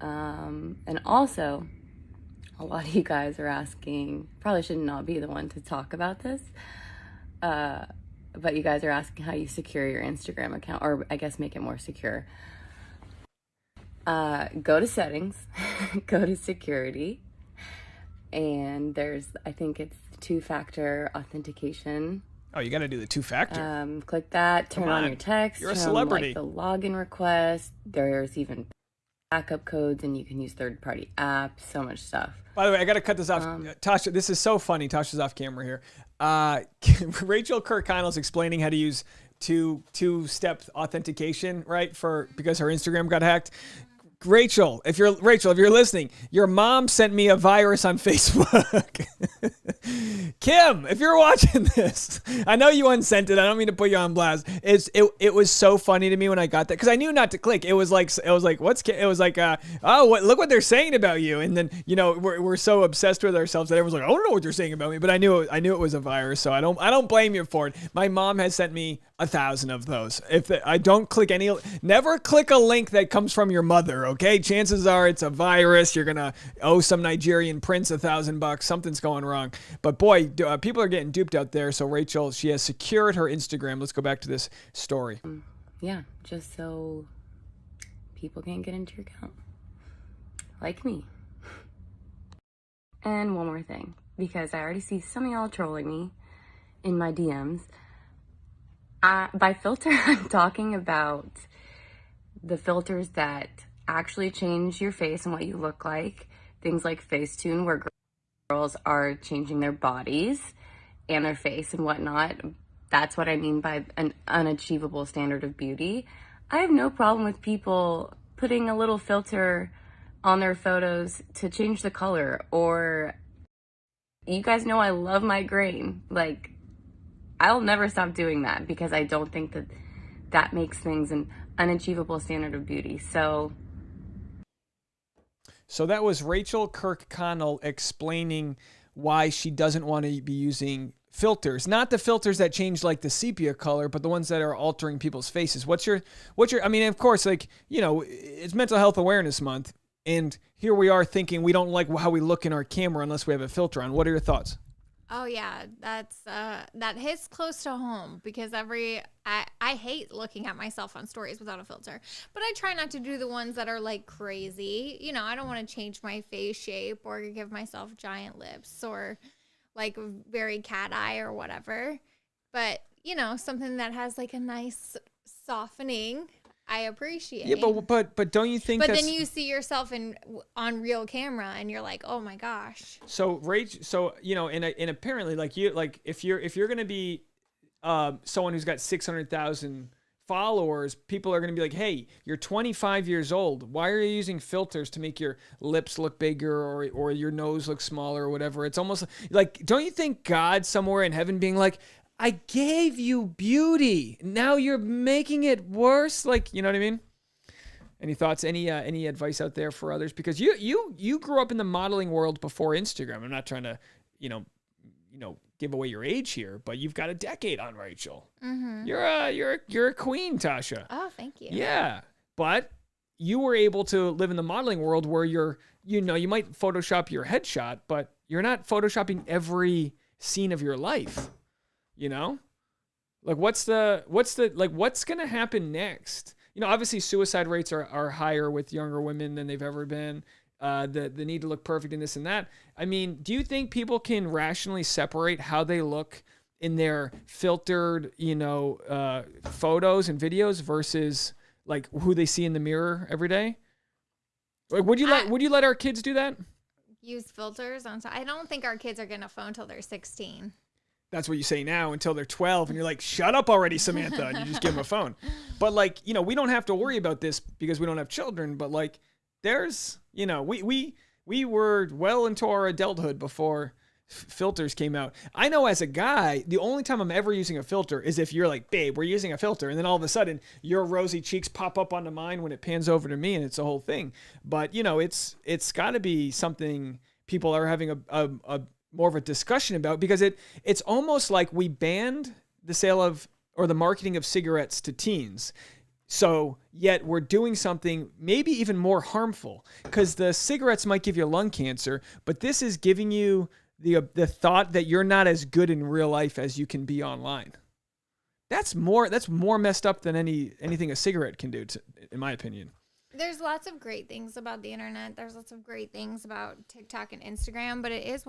And also, a lot of you guys are asking, probably should not be the one to talk about this, but you guys are asking how you secure your Instagram account, or I guess make it more secure. Go to settings, go to security, and I think it's two-factor authentication. Oh, you got to do the two-factor. Click that, turn on your text. You're a celebrity. On, the login request. There's even backup codes, and you can use third-party apps, so much stuff. By the way, I got to cut this off. Tasha, this is so funny. Tasha's off camera here. Rachael Kirkconnell's explaining how to use two-step authentication, right? Because her Instagram got hacked. Rachel, if you're listening, your mom sent me a virus on Facebook. Kim, if you're watching this, I know you unsent it. I don't mean to put you on blast. It was so funny to me when I got that because I knew not to click. It was like look what they're saying about you, and then we're so obsessed with ourselves that everyone's like, I don't know what they're saying about me, but I knew it was a virus, so I don't blame you for it. My mom has sent me 1,000 of those. I don't click never click a link that comes from your mother. Okay, chances are it's a virus. You're gonna owe some Nigerian prince $1,000. Something's going wrong. But boy, people are getting duped out there. So Rachel, she has secured her Instagram. Let's go back to this story. Yeah, just so people can't get into your account. Like me. And one more thing, because I already see some of y'all trolling me in my DMs. By filter, I'm talking about the filters that actually change your face and what you look like. Things like Facetune, where girls are changing their bodies and their face and whatnot. That's what I mean by an unachievable standard of beauty. I have no problem with people putting a little filter on their photos to change the color, or you guys know I love my grain. Like, I'll never stop doing that because I don't think that makes things an unachievable standard of beauty. So that was Rachael Kirkconnell explaining why she doesn't want to be using filters, not the filters that change like the sepia color, but the ones that are altering people's faces. What's your, I mean, of course, like, it's Mental Health Awareness Month, and here we are thinking we don't like how we look in our camera unless we have a filter on. What are your thoughts? Oh yeah, that hits close to home because I hate looking at myself on stories without a filter, but I try not to do the ones that are like crazy. I don't want to change my face shape or give myself giant lips or like very cat eye or whatever. But something that has like a nice softening, I appreciate. Yeah, but don't you think? But then you see yourself on real camera, and you're like, oh my gosh. So and apparently, like if you're gonna be someone who's got 600,000 followers, people are gonna be like, hey, you're 25 years old. Why are you using filters to make your lips look bigger or your nose look smaller or whatever? It's almost like, don't you think God somewhere in heaven being like, I gave you beauty. Now you're making it worse. Like, you know what I mean? Any thoughts? Any advice out there for others? Because you grew up in the modeling world before Instagram. I'm not trying to, give away your age here, but you've got a decade on Rachel. Mm-hmm. You're a queen, Tasha. Oh, thank you. Yeah, but you were able to live in the modeling world where you might Photoshop your headshot, but you're not Photoshopping every scene of your life. Like what's gonna happen next? Obviously suicide rates are higher with younger women than they've ever been. The need to look perfect and this and that. I mean, do you think people can rationally separate how they look in their filtered, photos and videos versus like who they see in the mirror every day? Like, would you let our kids do that? Use filters on. I don't think our kids are gonna phone till they're 16. That's what you say now until they're 12 and you're like, shut up already, Samantha. And you just give them a phone. But like, we don't have to worry about this because we don't have children. But like, there's, we were well into our adulthood before filters came out. I know as a guy, the only time I'm ever using a filter is if you're like, babe, we're using a filter. And then all of a sudden your rosy cheeks pop up onto mine when it pans over to me and it's a whole thing. But it's gotta be something people are having a more of a discussion about, because it's almost like we banned the sale of or the marketing of cigarettes to teens. So yet we're doing something maybe even more harmful, because the cigarettes might give you lung cancer, but this is giving you the thought that you're not as good in real life as you can be online. That's more messed up than anything a cigarette can do, in my opinion. There's lots of great things about the internet. There's lots of great things about TikTok and Instagram, but it is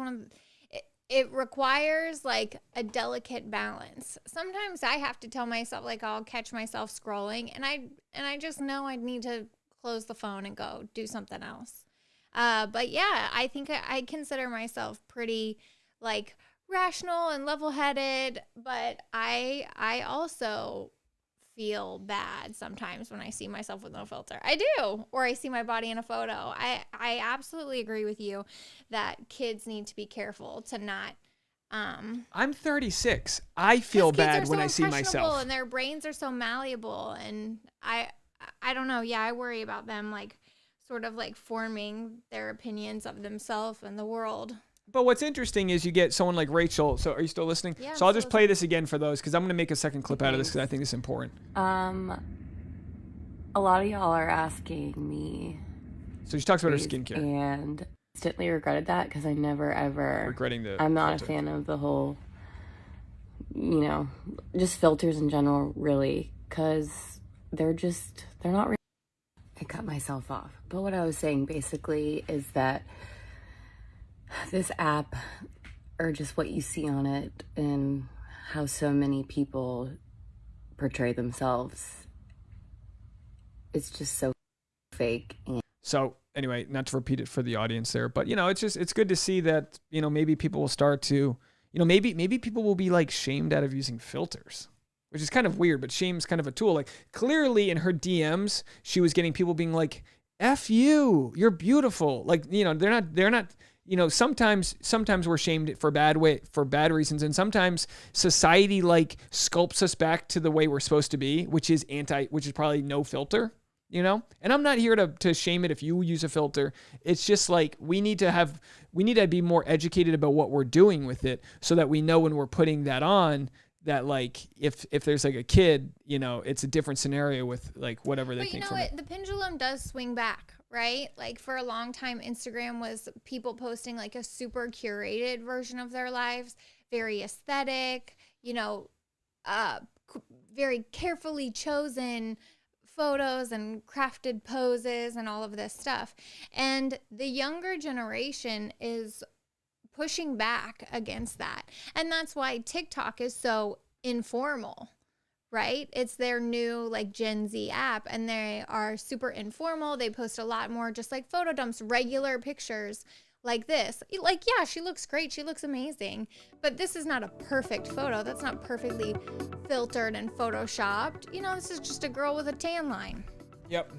it requires like a delicate balance. Sometimes I have to tell myself, like, I'll catch myself scrolling and I just know I need to close the phone and go do something else. But yeah, I think I consider myself pretty like rational and level-headed, but I also feel bad sometimes when I see myself with no filter. I do, or I see my body in a photo. I absolutely agree with you that kids need to be careful to not I'm 36. I feel bad when I see myself. And their brains are so malleable. And I don't know. Yeah, I worry about them, like, sort of like forming their opinions of themselves and the world. But what's interesting is you get someone like Rachel. So are you still listening? Yeah. So I'll just play this again for those because I'm going to make a second clip out of this because I think it's important. A lot of y'all are asking me. So she talks about her skincare. And instantly regretted that because I never ever. Regretting the. I'm not filter. a fan of the whole, just filters in general, really, because they're not real. I cut myself off. But what I was saying basically is that this app, or just what you see on it and how so many people portray themselves, it's just so fake. So anyway, not to repeat it for the audience there, but it's good to see that, maybe people will start to, maybe people will be like shamed out of using filters, which is kind of weird, but shame's kind of a tool. Like clearly in her DMs, she was getting people being like, F you, you're beautiful. Like, they're not, sometimes we're shamed for bad reasons. And sometimes society like sculpts us back to the way we're supposed to be, which is probably no filter, and I'm not here to shame it if you use a filter. It's just like, we need to be more educated about what we're doing with it so that we know when we're putting that on, that like if there's like a kid, it's a different scenario with like whatever they think. But the pendulum does swing back, right? Like for a long time, Instagram was people posting like a super curated version of their lives, very aesthetic, very carefully chosen photos and crafted poses and all of this stuff. And the younger generation is pushing back against that. And that's why TikTok is so informal, right? It's their new like Gen Z app and they are super informal. They post a lot more just like photo dumps, regular pictures like this. Like, yeah, she looks great. She looks amazing. But this is not a perfect photo. That's not perfectly filtered and photoshopped. This is just a girl with a tan line. Yep.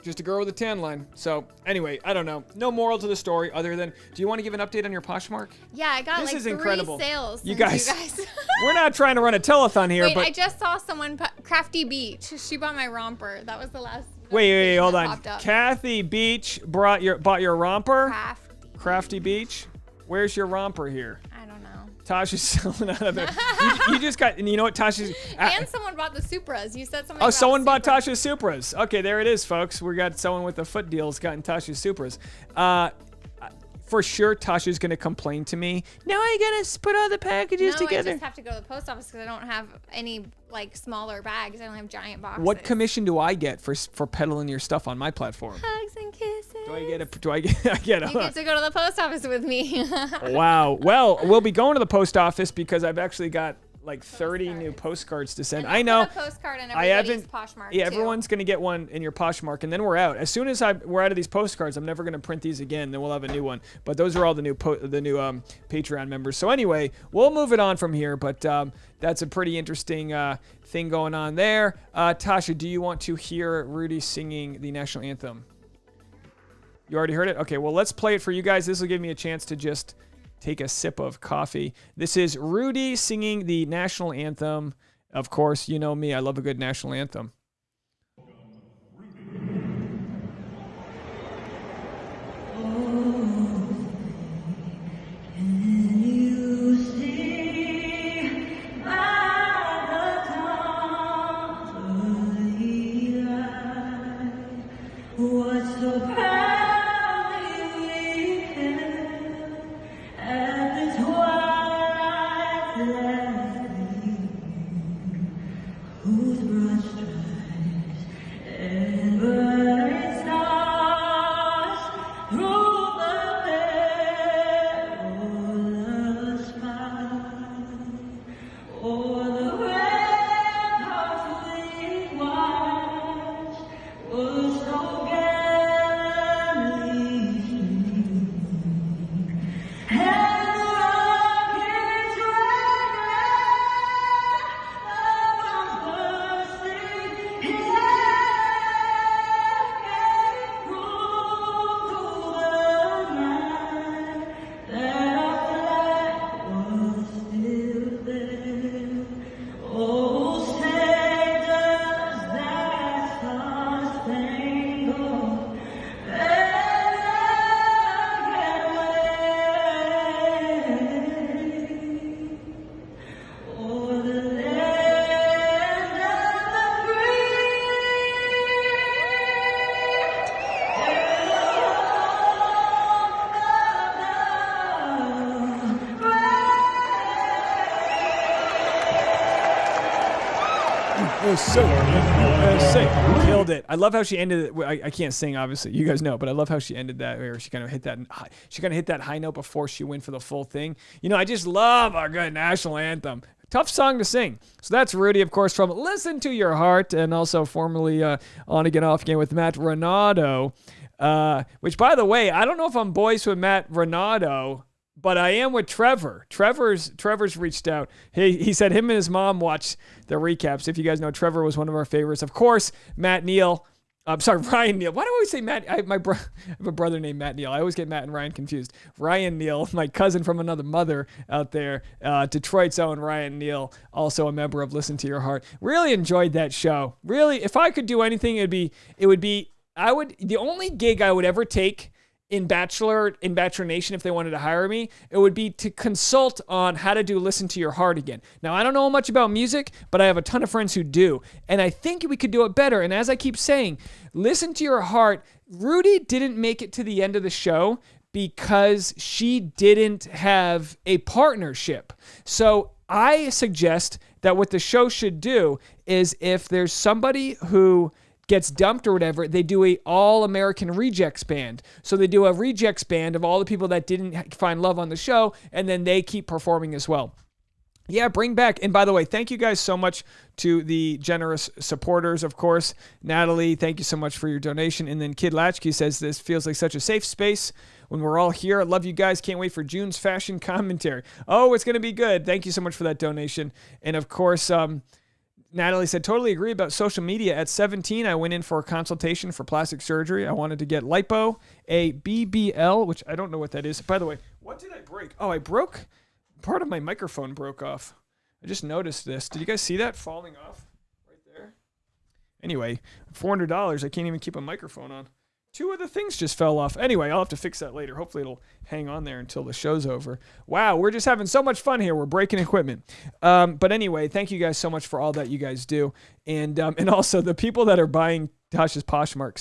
Just a girl with a tan line. So anyway, I don't know. No moral to the story other than, do you want to give an update on your Poshmark? Yeah, I got this like is 3 incredible. sales. You guys. We're not trying to run a telethon here, Wait, but I just saw someone Crafty Beach. She bought my romper. That was the last. Wait, hold on. Kathy Beach bought your romper? Crafty Beach. Where's your romper here? I don't know. Tasha's selling out of there. you just got, and you know what, Tasha's... And someone bought the Supras. You said something Oh, about someone bought Supras. Tasha's Supras. Okay, there it is, folks. We got someone with the foot deals gotten Tasha's Supras. For sure, Tasha's going to complain to me. Now I got to put all the packages together. I just have to go to the post office because I don't have any like smaller bags. I don't have giant boxes. What commission do I get for peddling your stuff on my platform? Hugs and kisses. I get You get to go to the post office with me. Wow. Well, we'll be going to the post office because I've actually got like 30 new postcards to send. And I know. Put a postcard in everybody's Poshmark Yeah, too. everyone's going to get one in your Poshmark, and then we're out. As soon as we're out of these postcards, I'm never going to print these again. Then we'll have a new one. But those are all the new Patreon members. So anyway, we'll move it on from here. But that's a pretty interesting thing going on there. Tasha, do you want to hear Rudi singing the national anthem? You already heard it? Okay, well, let's play it for you guys. This will give me a chance to just take a sip of coffee. This is Rudi singing the national anthem. Of course, you know me. I love a good national anthem. USA, USA. Killed it. I love how she ended it. I can't sing, obviously. You guys know, but I love how she ended that, where she kind of hit that high note before she went for the full thing. You know, I just love our good national anthem. Tough song to sing. So that's Rudi, of course, from Listen to Your Heart, and also formerly On Again, Off Again with Matt Renato. Which, by the way, I don't know if I'm boys with Matt Renato, but I am with Trevor. Trevor's reached out. He said him and his mom watched the recaps. If you guys know, Trevor was one of our favorites. Of course, Ryan Neal. Why do I always say Matt? I have a brother named Matt Neal. I always get Matt and Ryan confused. Ryan Neal, my cousin from another mother out there, Detroit's own Ryan Neal, also a member of Listen to Your Heart. Really enjoyed that show. Really, if I could do anything, the only gig I would ever take in Bachelor Nation, if they wanted to hire me, it would be to consult on how to do Listen to Your Heart again. Now, I don't know much about music, but I have a ton of friends who do, and I think we could do it better. And as I keep saying, Listen to Your Heart, Rudi didn't make it to the end of the show because she didn't have a partnership. So I suggest that what the show should do is, if there's somebody who gets dumped or whatever, they do a all-American rejects band. So they do a rejects band of all the people that didn't find love on the show, and then they keep performing as well. Yeah, bring back. And by the way, thank you guys so much to the generous supporters, of course. Natalie, thank you so much for your donation. And then Kid Latchkey says, this feels like such a safe space when we're all here. I love you guys. Can't wait for June's fashion commentary. Oh, it's going to be good. Thank you so much for that donation. And of course, Natalie said, totally agree about social media. At 17, I went in for a consultation for plastic surgery. I wanted to get lipo, a BBL, which I don't know what that is. By the way, what did I break? Oh, I broke, part of my microphone broke off. I just noticed this. Did you guys see that falling off right there? Anyway, $400, I can't even keep a microphone on. Two of the things just fell off. Anyway, I'll have to fix that later. Hopefully it'll hang on there until the show's over. Wow, we're just having so much fun here. We're breaking equipment. But anyway, thank you guys so much for all that you guys do. And also the people that are buying Tasha's Poshmark,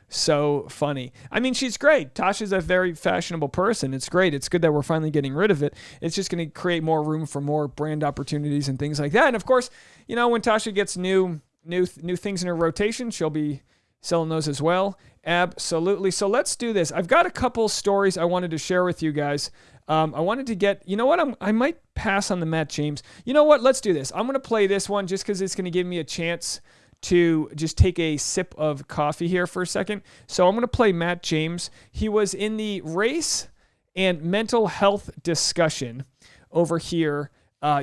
so funny. I mean, she's great. Tasha's a very fashionable person. It's great. It's good that we're finally getting rid of it. It's just going to create more room for more brand opportunities and things like that. And of course, you know, when Tasha gets new things in her rotation, she'll be selling those as well. Absolutely. So let's do this. I've got a couple stories I wanted to share with you guys. I wanted to get, you know what? I might pass on the Matt James. You know what? Let's do this. I'm going to play this one just because it's going to give me a chance to just take a sip of coffee here for a second. So I'm going to play Matt James. He was in the race and mental health discussion over here.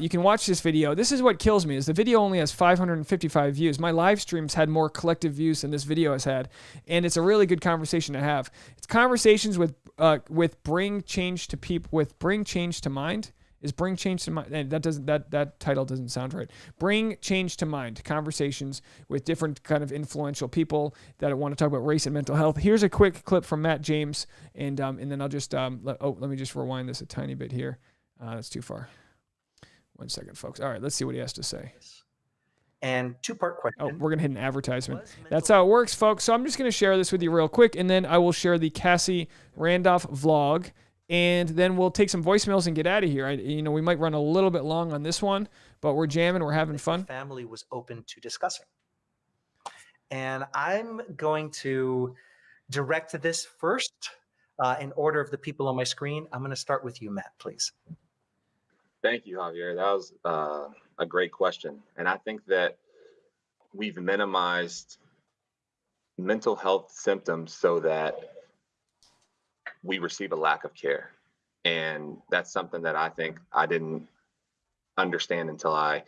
You can watch this video. This is what kills me, is the video only has 555 views. My live streams had more collective views than this video has had, and it's a really good conversation to have. It's conversations with bring change to people, with bring change to mind. Is bring change to mind? That title doesn't sound right. Bring change to mind. Conversations with different kind of influential people that want to talk about race and mental health. Here's a quick clip from Matt James, and then I'll just let me just rewind this a tiny bit here. That's too far. 1 second, folks. All right, let's see what he has to say. And two-part question. Oh, we're going to hit an advertisement. That's how it works, folks. So I'm just going to share this with you real quick, and then I will share the Cassie Randolph vlog, and then we'll take some voicemails and get out of here. We might run a little bit long on this one, but we're jamming. We're having fun. Family was open to discussing. And I'm going to direct this first in order of the people on my screen. I'm going to start with you, Matt, please. Thank you, Javier. That was a great question. And I think that we've minimized mental health symptoms so that we receive a lack of care. And that's something that I think I didn't understand until I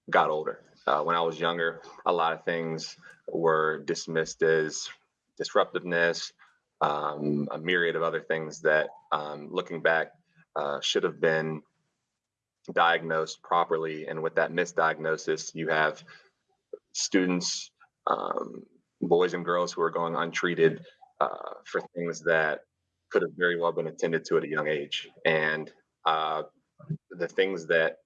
got older. When I was younger, a lot of things were dismissed as disruptiveness, a myriad of other things that, looking back, should have been diagnosed properly. And with that misdiagnosis, you have students, boys and girls who are going untreated for things that could have very well been attended to at a young age. And the things that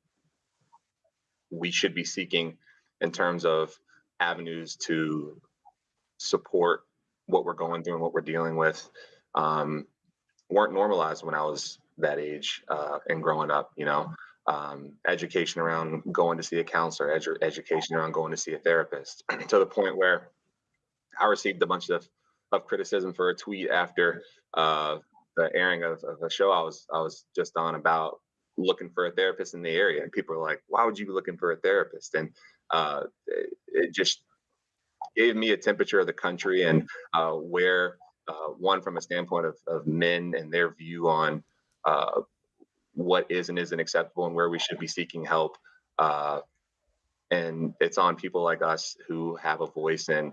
we should be seeking in terms of avenues to support what we're going through and what we're dealing with weren't normalized when I was that age and growing up. education around going to see a counselor, education around going to see a therapist, to the point where I received a bunch of criticism for a tweet after the airing of a show I was just on about looking for a therapist in the area. And people were like, why would you be looking for a therapist? And it just gave me a temperature of the country and where, one, from a standpoint of men and their view on what is and isn't acceptable and where we should be seeking help. And it's on people like us who have a voice and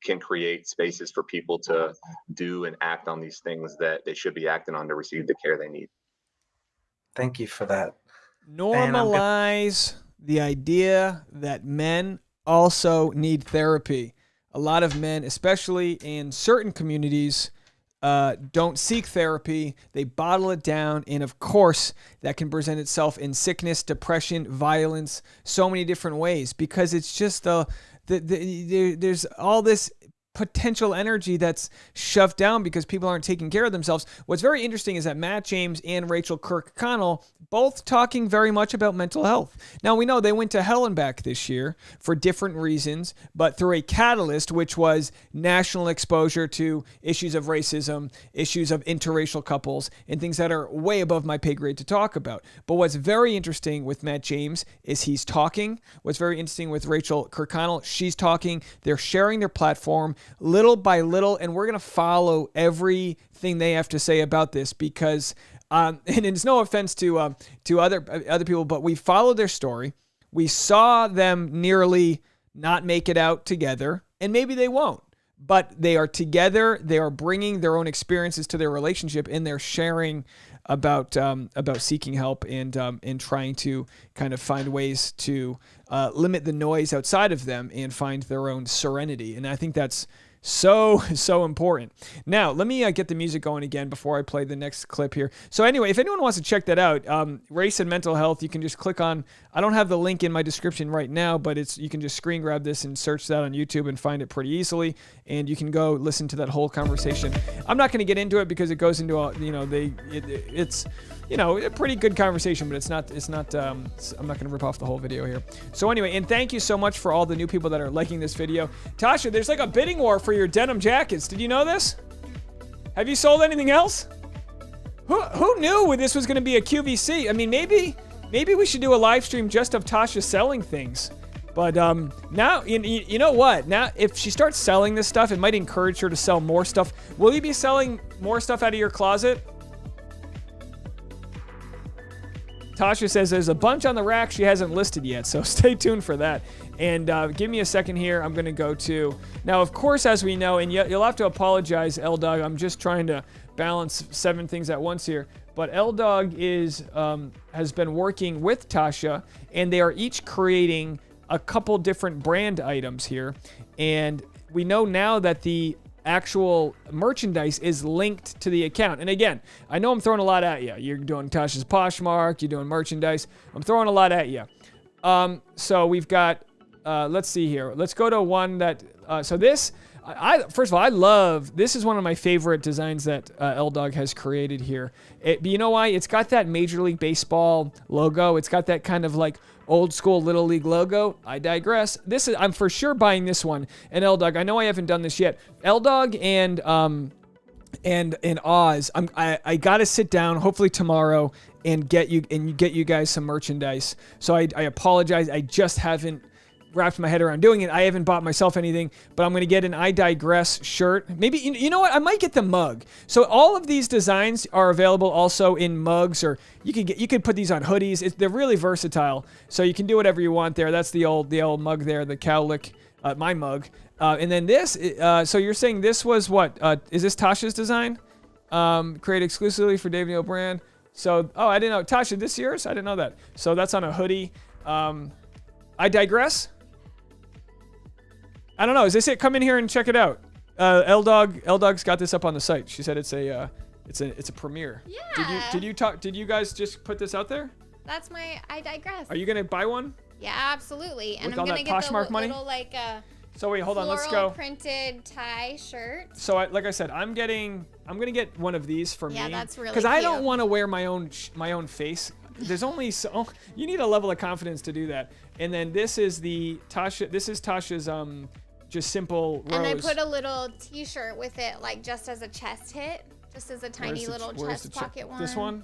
can create spaces for people to do and act on these things that they should be acting on to receive the care they need. Thank you for that. Normalize the idea that men also need therapy. A lot of men, especially in certain communities, don't seek therapy. They bottle it down. And of course, that can present itself in sickness, depression, violence, so many different ways, because it's just there's all this potential energy that's shoved down because people aren't taking care of themselves. What's very interesting is that Matt James and Rachael Kirkconnell both talking very much about mental health. Now, we know they went to hell and back this year for different reasons, but through a catalyst, which was national exposure to issues of racism, issues of interracial couples, and things that are way above my pay grade to talk about. But what's very interesting with Matt James is he's talking. What's very interesting with Rachael Kirkconnell, she's talking. They're sharing their platform little by little, and we're going to follow everything they have to say about this because and it's no offense to other people, but we followed their story. We saw them nearly not make it out together, and maybe they won't. But they are together. They are bringing their own experiences to their relationship, and they're sharing about seeking help and trying to kind of find ways to limit the noise outside of them and find their own serenity. And I think that's so important. Now, let me get the music going again before I play the next clip here. So anyway, if anyone wants to check that out, race and mental health, you can just click on, I don't have the link in my description right now, but you can just screen grab this and search that on YouTube and find it pretty easily. And you can go listen to that whole conversation. I'm not going to get into it because it goes into it's a pretty good conversation, but it's not, I'm not going to rip off the whole video here. So anyway, and thank you so much for all the new people that are liking this video. Tasha, there's like a bidding war for your denim jackets. Did you know this? Have you sold anything else? Who knew this was going to be a QVC? I mean, maybe we should do a live stream just of Tasha selling things. But now, you know what? Now, if she starts selling this stuff, it might encourage her to sell more stuff. Will you be selling more stuff out of your closet? Tasha says there's a bunch on the rack she hasn't listed yet, so stay tuned for that. And give me a second here. I'm going to go to... Now, of course, as we know, and you'll have to apologize, L-Dog. I'm just trying to balance 7 things at once here. But L-Dog has been working with Tasha, and they are each creating a couple different brand items here. And we know now that the actual merchandise is linked to the account. And again, I know I'm throwing a lot at you. You're doing Tasha's Poshmark, you're doing merchandise. I'm throwing a lot at you. So we've got, let's see here. Let's go to one that, so this, first of all, I love, this is one of my favorite designs that L-Dog has created here. But you know why? It's got that Major League Baseball logo. It's got that kind of like old school Little League logo. I digress. I'm for sure buying this one. And L-Dog, I know I haven't done this yet. L-Dog and Oz, I gotta sit down hopefully tomorrow and get you guys some merchandise. So I apologize. I just haven't wrapped my head around doing it. I haven't bought myself anything, but I'm going to get an I Digress shirt. Maybe, you know what? I might get the mug. So all of these designs are available also in mugs, or you could put these on hoodies. They're really versatile. So you can do whatever you want there. That's the old mug there, the cowlick, my mug. And then this, so you're saying this was what? Is this Tasha's design? Created exclusively for Dave Neal brand. So, I didn't know. Tasha, this yours? I didn't know that. So that's on a hoodie. I Digress? I don't know. Is this it? Come in here and check it out. L-Dog's got this up on the site. She said it's a premiere. Yeah. Did you guys just put this out there? That's my I Digress. Are you gonna buy one? Yeah, absolutely. And With I'm all gonna that get Poshmark the money? little like So wait, hold on. Let's floral go. printed tie shirt. So like I said, I'm gonna get one of these for me. Yeah, that's really because I cute. don't want to wear my own face. there's only so you need a level of confidence to do that. And then this is Tasha. This is Tasha's just simple rose. And I put a little T-shirt with it, like just as a chest hit, just as a tiny little chest pocket one. This one?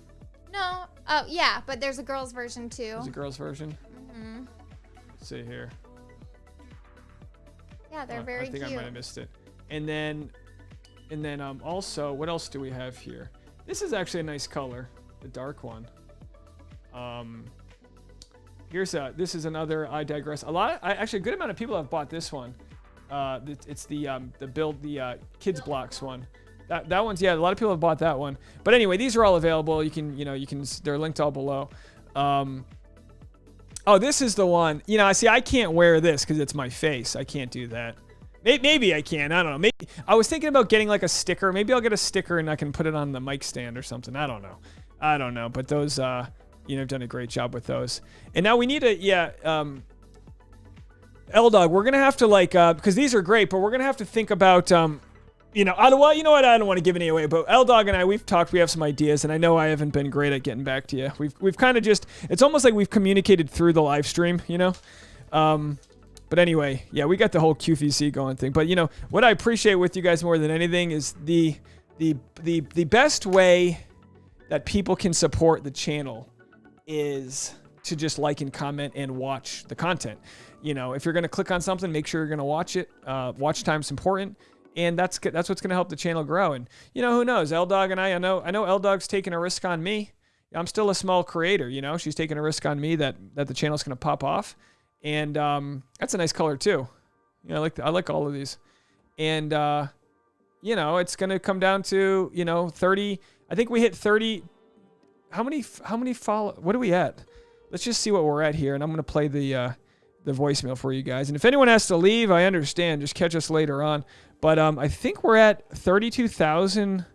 No. Oh yeah, but there's a girl's version too. There's a girl's version. Let's see here. Yeah, they're very cute. I think I might have missed it. And then also, what else do we have here? This is actually a nice color, the dark one. This is another I Digress. Actually a good amount of people have bought this one. It's the kids blocks one. That one's, yeah, a lot of people have bought that one. But anyway, these are all available. You can, they're linked all below. Oh, this is the one. See, I can't wear this because it's my face. I can't do that. Maybe I can. I don't know. Maybe I was thinking about getting like a sticker. Maybe I'll get a sticker and I can put it on the mic stand or something. I don't know. But those, I've done a great job with those. And now we need L-Dog, we're going to have to because these are great, but we're going to have to think about, I don't want to give any away, but L-Dog and I, we've talked, we have some ideas, and I know I haven't been great at getting back to you. We've kind of it's almost like we've communicated through the live stream, But anyway, yeah, we got the whole QVC going thing. But what I appreciate with you guys more than anything is the best way that people can support the channel is to just like and comment and watch the content. If you're going to click on something, make sure you're going to watch it. Watch time's important. And that's what's going to help the channel grow. And who knows? L-Dog and I know L-Dog's taking a risk on me. I'm still a small creator, she's taking a risk on me that the channel's going to pop off. And that's a nice color too. I like all of these. And it's going to come down to 30. I think we hit 30. How many follow? What are we at? Let's just see what we're at here, and I'm going to play the voicemail for you guys. And if anyone has to leave, I understand. Just catch us later on. But I think we're at 32,000.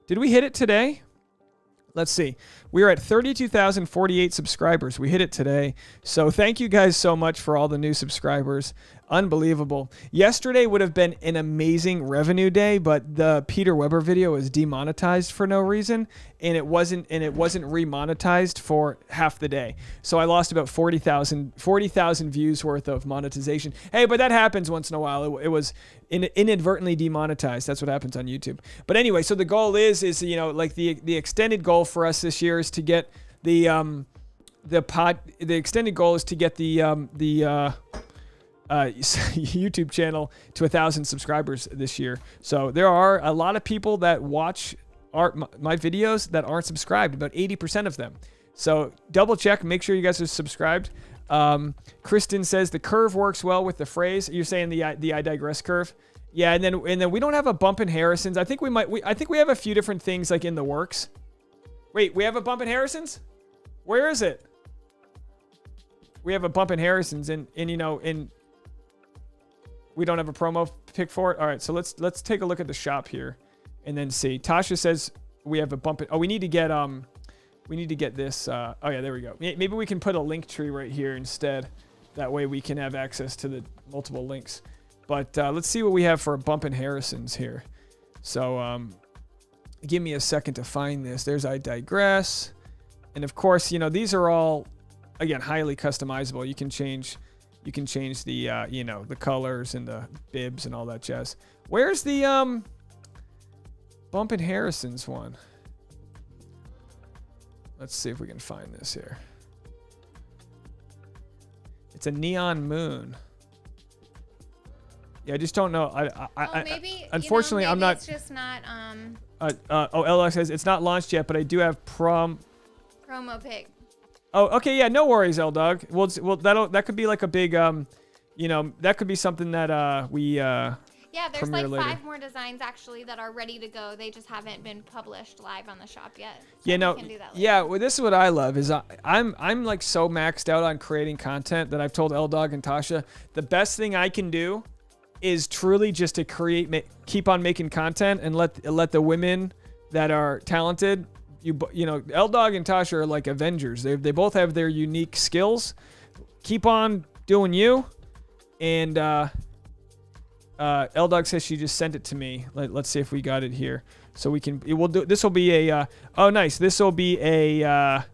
Did we hit it today? Let's see. We are at 32,048 subscribers. We hit it today. So thank you guys so much for all the new subscribers. Unbelievable. Yesterday would have been an amazing revenue day, but the Peter Weber video was demonetized for no reason, and it wasn't remonetized for half the day. So I lost about 40,000 views worth of monetization. Hey, but that happens once in a while. It was inadvertently demonetized. That's what happens on YouTube. But anyway, so the goal is the extended goal for us this year is to get the extended goal is to get the YouTube channel to 1,000 subscribers this year. So there are a lot of people that watch my videos that aren't subscribed, about 80% of them. So double check, make sure you guys are subscribed. Kristen says the curve works well with the phrase. You're saying the I digress curve. Yeah, and then we don't have a bump in Harrison's. I think we have a few different things in the works. Wait, we have a bump in Harrison's? Where is it? We have a bump in Harrison's and we don't have a promo pick for it. All right, so let's take a look at the shop here and then see. Tasha says we have a bump in. Oh, we need to get this. Oh yeah, there we go. Maybe we can put a link tree right here instead. That way we can have access to the multiple links. But let's see what we have for a bump in Harrison's here. So give me a second to find this. There's I digress. And of course, these are all, again, highly customizable. You can change the, the colors and the bibs and all that jazz. Where's the bump in Harrison's one? Let's see if we can find this here. It's a neon moon. Yeah, I just don't know. Maybe. Unfortunately, maybe I'm not. It's just not. LX says it's not launched yet, but I do have promo pick. Oh, okay, yeah, no worries, L-Dog. Well, that could be like a big, that could be something that we Yeah, there's like later. 5 more designs actually that are ready to go. They just haven't been published live on the shop yet. So yeah, no, we can do that later. yeah. Well, this is what I love is I'm like so maxed out on creating content that I've told L-Dog and Tasha the best thing I can do is truly just to keep on making content and let the women that are talented. L-Dog and Tasha are like Avengers. They both have their unique skills. Keep on doing you. And L-Dog says she just sent it to me. Let's see if we got it here. So we can. This will be a. Oh, nice. This will be a.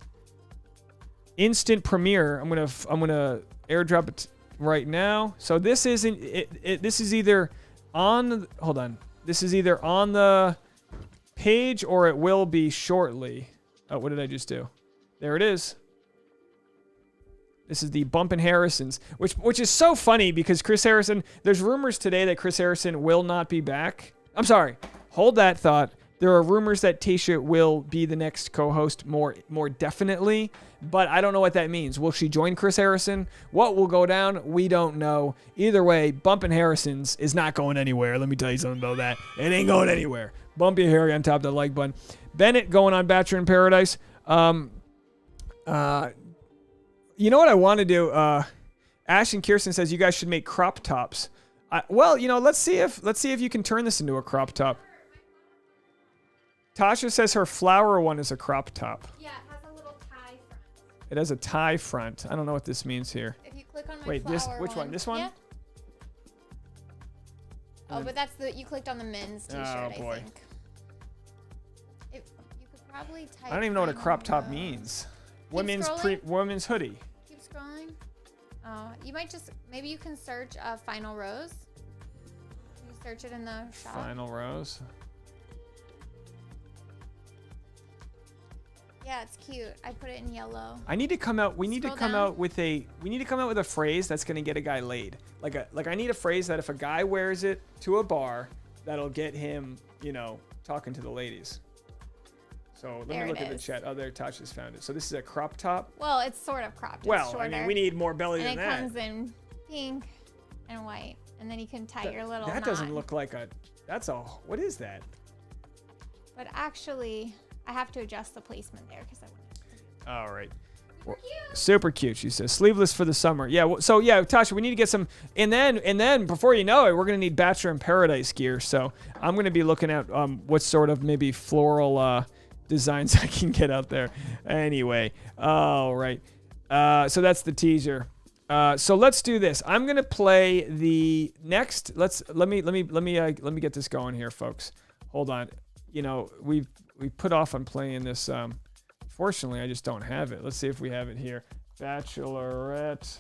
instant premiere. I'm gonna airdrop it right now. So this isn't it. This is either on. Hold on. This is either on the page or it will be shortly. Oh, what did I just do? There it is. This is the Bumpin' Harrisons, which is so funny because Chris Harrison. There's rumors today that Chris Harrison will not be back. I'm sorry. Hold that thought. There are rumors that Tasha will be the next co-host more definitely, but I don't know what that means. Will she join Chris Harrison? What will go down? We don't know. Either way, Bumpin' Harrisons is not going anywhere. Let me tell you something about that. It ain't going anywhere. Bump your Harry on top of the like button. Bennett going on Bachelor in Paradise. You know what I want to do? Ashton Kirsten says you guys should make crop tops. Well, let's see if you can turn this into a crop top. Tasha says her flower one is a crop top. Yeah, it has a little tie front. It has a tie front. I don't know what this means here. If you click on my Wait, flower which one? This one? Yeah. Oh, but that's you clicked on the men's t-shirt, Oh, boy. I think. You could probably type. I don't even know what a crop top those. means. Keep Women's hoodie. Keep scrolling. Oh, you might maybe you can search Final Rose. You can search it in the shop. Final Rose. Yeah, it's cute. I put it in yellow. I need to come out. We need to Scroll come down. out with a. We need to come out with a phrase that's gonna get a guy laid. Like I need a phrase that if a guy wears it to a bar, that'll get him, talking to the ladies. So let There me look it at the is. chat. Oh, there, Tasha's found it. So this is a crop top. Well, it's sort of cropped. It's Well, shorter. I mean, we need more belly and than it that. comes in pink and white, and then you can tie your little That knot. doesn't look like a. That's a. What is that? But actually, I have to adjust the placement there because I want it. All right. Super cute. Super cute, she says. Sleeveless for the summer. Yeah. So yeah, Tasha, we need to get some. And then before you know it, we're gonna need Bachelor in Paradise gear. So I'm gonna be looking at what sort of maybe floral designs I can get out there. Anyway. All right. So that's the teaser. So let's do this. I'm gonna play the next. Let me get this going here, folks. Hold on. We put off on playing this. Fortunately, I just don't have it. Let's see if we have it here. Bachelorette.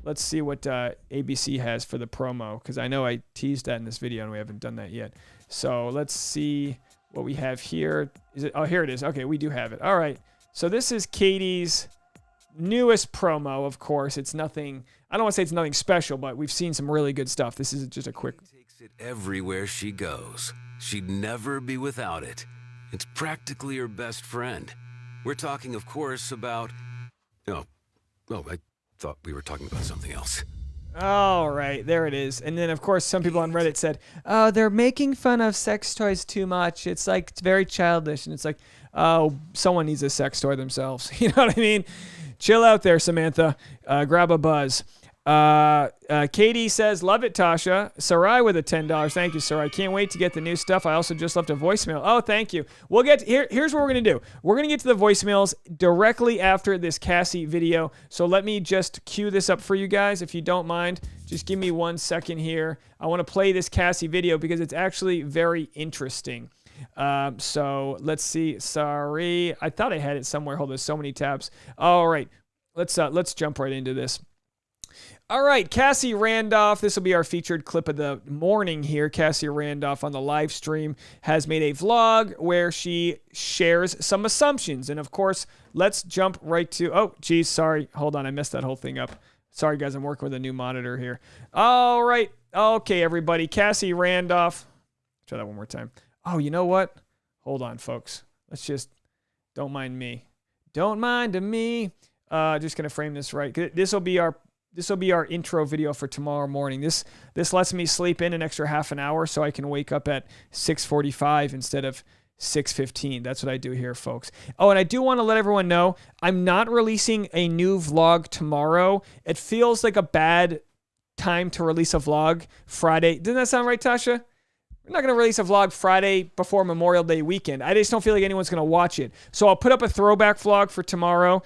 Let's see what ABC has for the promo, because I know I teased that in this video and we haven't done that yet. So let's see what we have here. Is it? Oh, here it is. Okay, we do have it. All right. So this is Katie's newest promo, of course. It's nothing, I don't want to say it's nothing special, but we've seen some really good stuff. This is just a quick. She takes it everywhere she goes. She'd never be without it. It's practically her best friend. We're talking, of course, about... Oh, I thought we were talking about something else. All right, there it is. And then, of course, some people on Reddit said, oh, they're making fun of sex toys too much. It's very childish. And it's like, oh, someone needs a sex toy themselves. You know what I mean? Chill out there, Samantha. Grab a buzz. Katie says, love it, Tasha. Sarai with a $10. Thank you, Sarai. Can't wait to get the new stuff. I also just left a voicemail. Oh, thank you. We'll get here's what we're going to do. We're going to get to the voicemails directly after this Cassie video. So let me just cue this up for you guys, if you don't mind. Just give me 1 second here. I want to play this Cassie video because it's actually very interesting. So let's see. Sorry. I thought I had it somewhere. Hold on. There's so many tabs. All right. Let's jump right into this. All right, Cassie Randolph. This will be our featured clip of the morning here. Cassie Randolph on the live stream has made a vlog where she shares some assumptions. And of course, let's jump right to, oh, geez, sorry. Hold on, I messed that whole thing up. Sorry, guys, I'm working with a new monitor here. All right. Okay, everybody. Cassie Randolph. Try that one more time. Oh, you know what? Hold on, folks. Let's just, don't mind me. Don't mind me. Just going to frame this right. This will be our intro video for tomorrow morning. This lets me sleep in an extra half an hour so I can wake up at 6:45 instead of 6:15. That's what I do here, folks. Oh, and I do want to let everyone know I'm not releasing a new vlog tomorrow. It feels like a bad time to release a vlog Friday. Doesn't that sound right, Tasha? We're not going to release a vlog Friday before Memorial Day weekend. I just don't feel like anyone's going to watch it. So I'll put up a throwback vlog for tomorrow.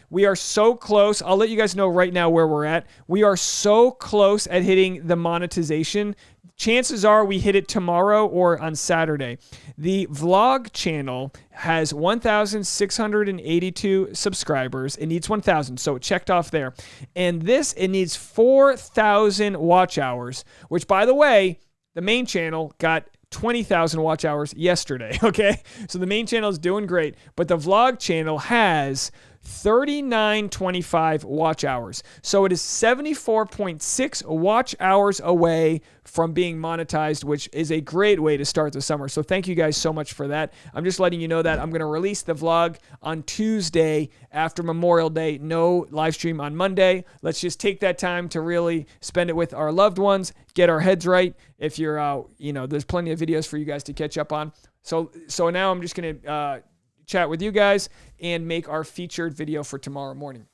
We are so close. I'll let you guys know right now where we're at. We are so close at hitting the monetization. chances are we hit it tomorrow or on Saturday. The vlog channel has 1,682 subscribers. It needs 1,000, so it checked off there. And this, it needs 4,000 watch hours, which, by the way, the main channel got 20,000 watch hours yesterday, okay? So the main channel is doing great, but the vlog channel has 3925 watch hours. So it is 74.6 watch hours away from being monetized, which is a great way to start the summer. So thank you guys so much for that. I'm just letting you know that I'm going to release the vlog on Tuesday after Memorial Day. No live stream on Monday. Let's just take that time to really spend it with our loved ones, get our heads right. If you're there's plenty of videos for you guys to catch up on. So now I'm just going to chat with you guys and make our featured video for tomorrow morning.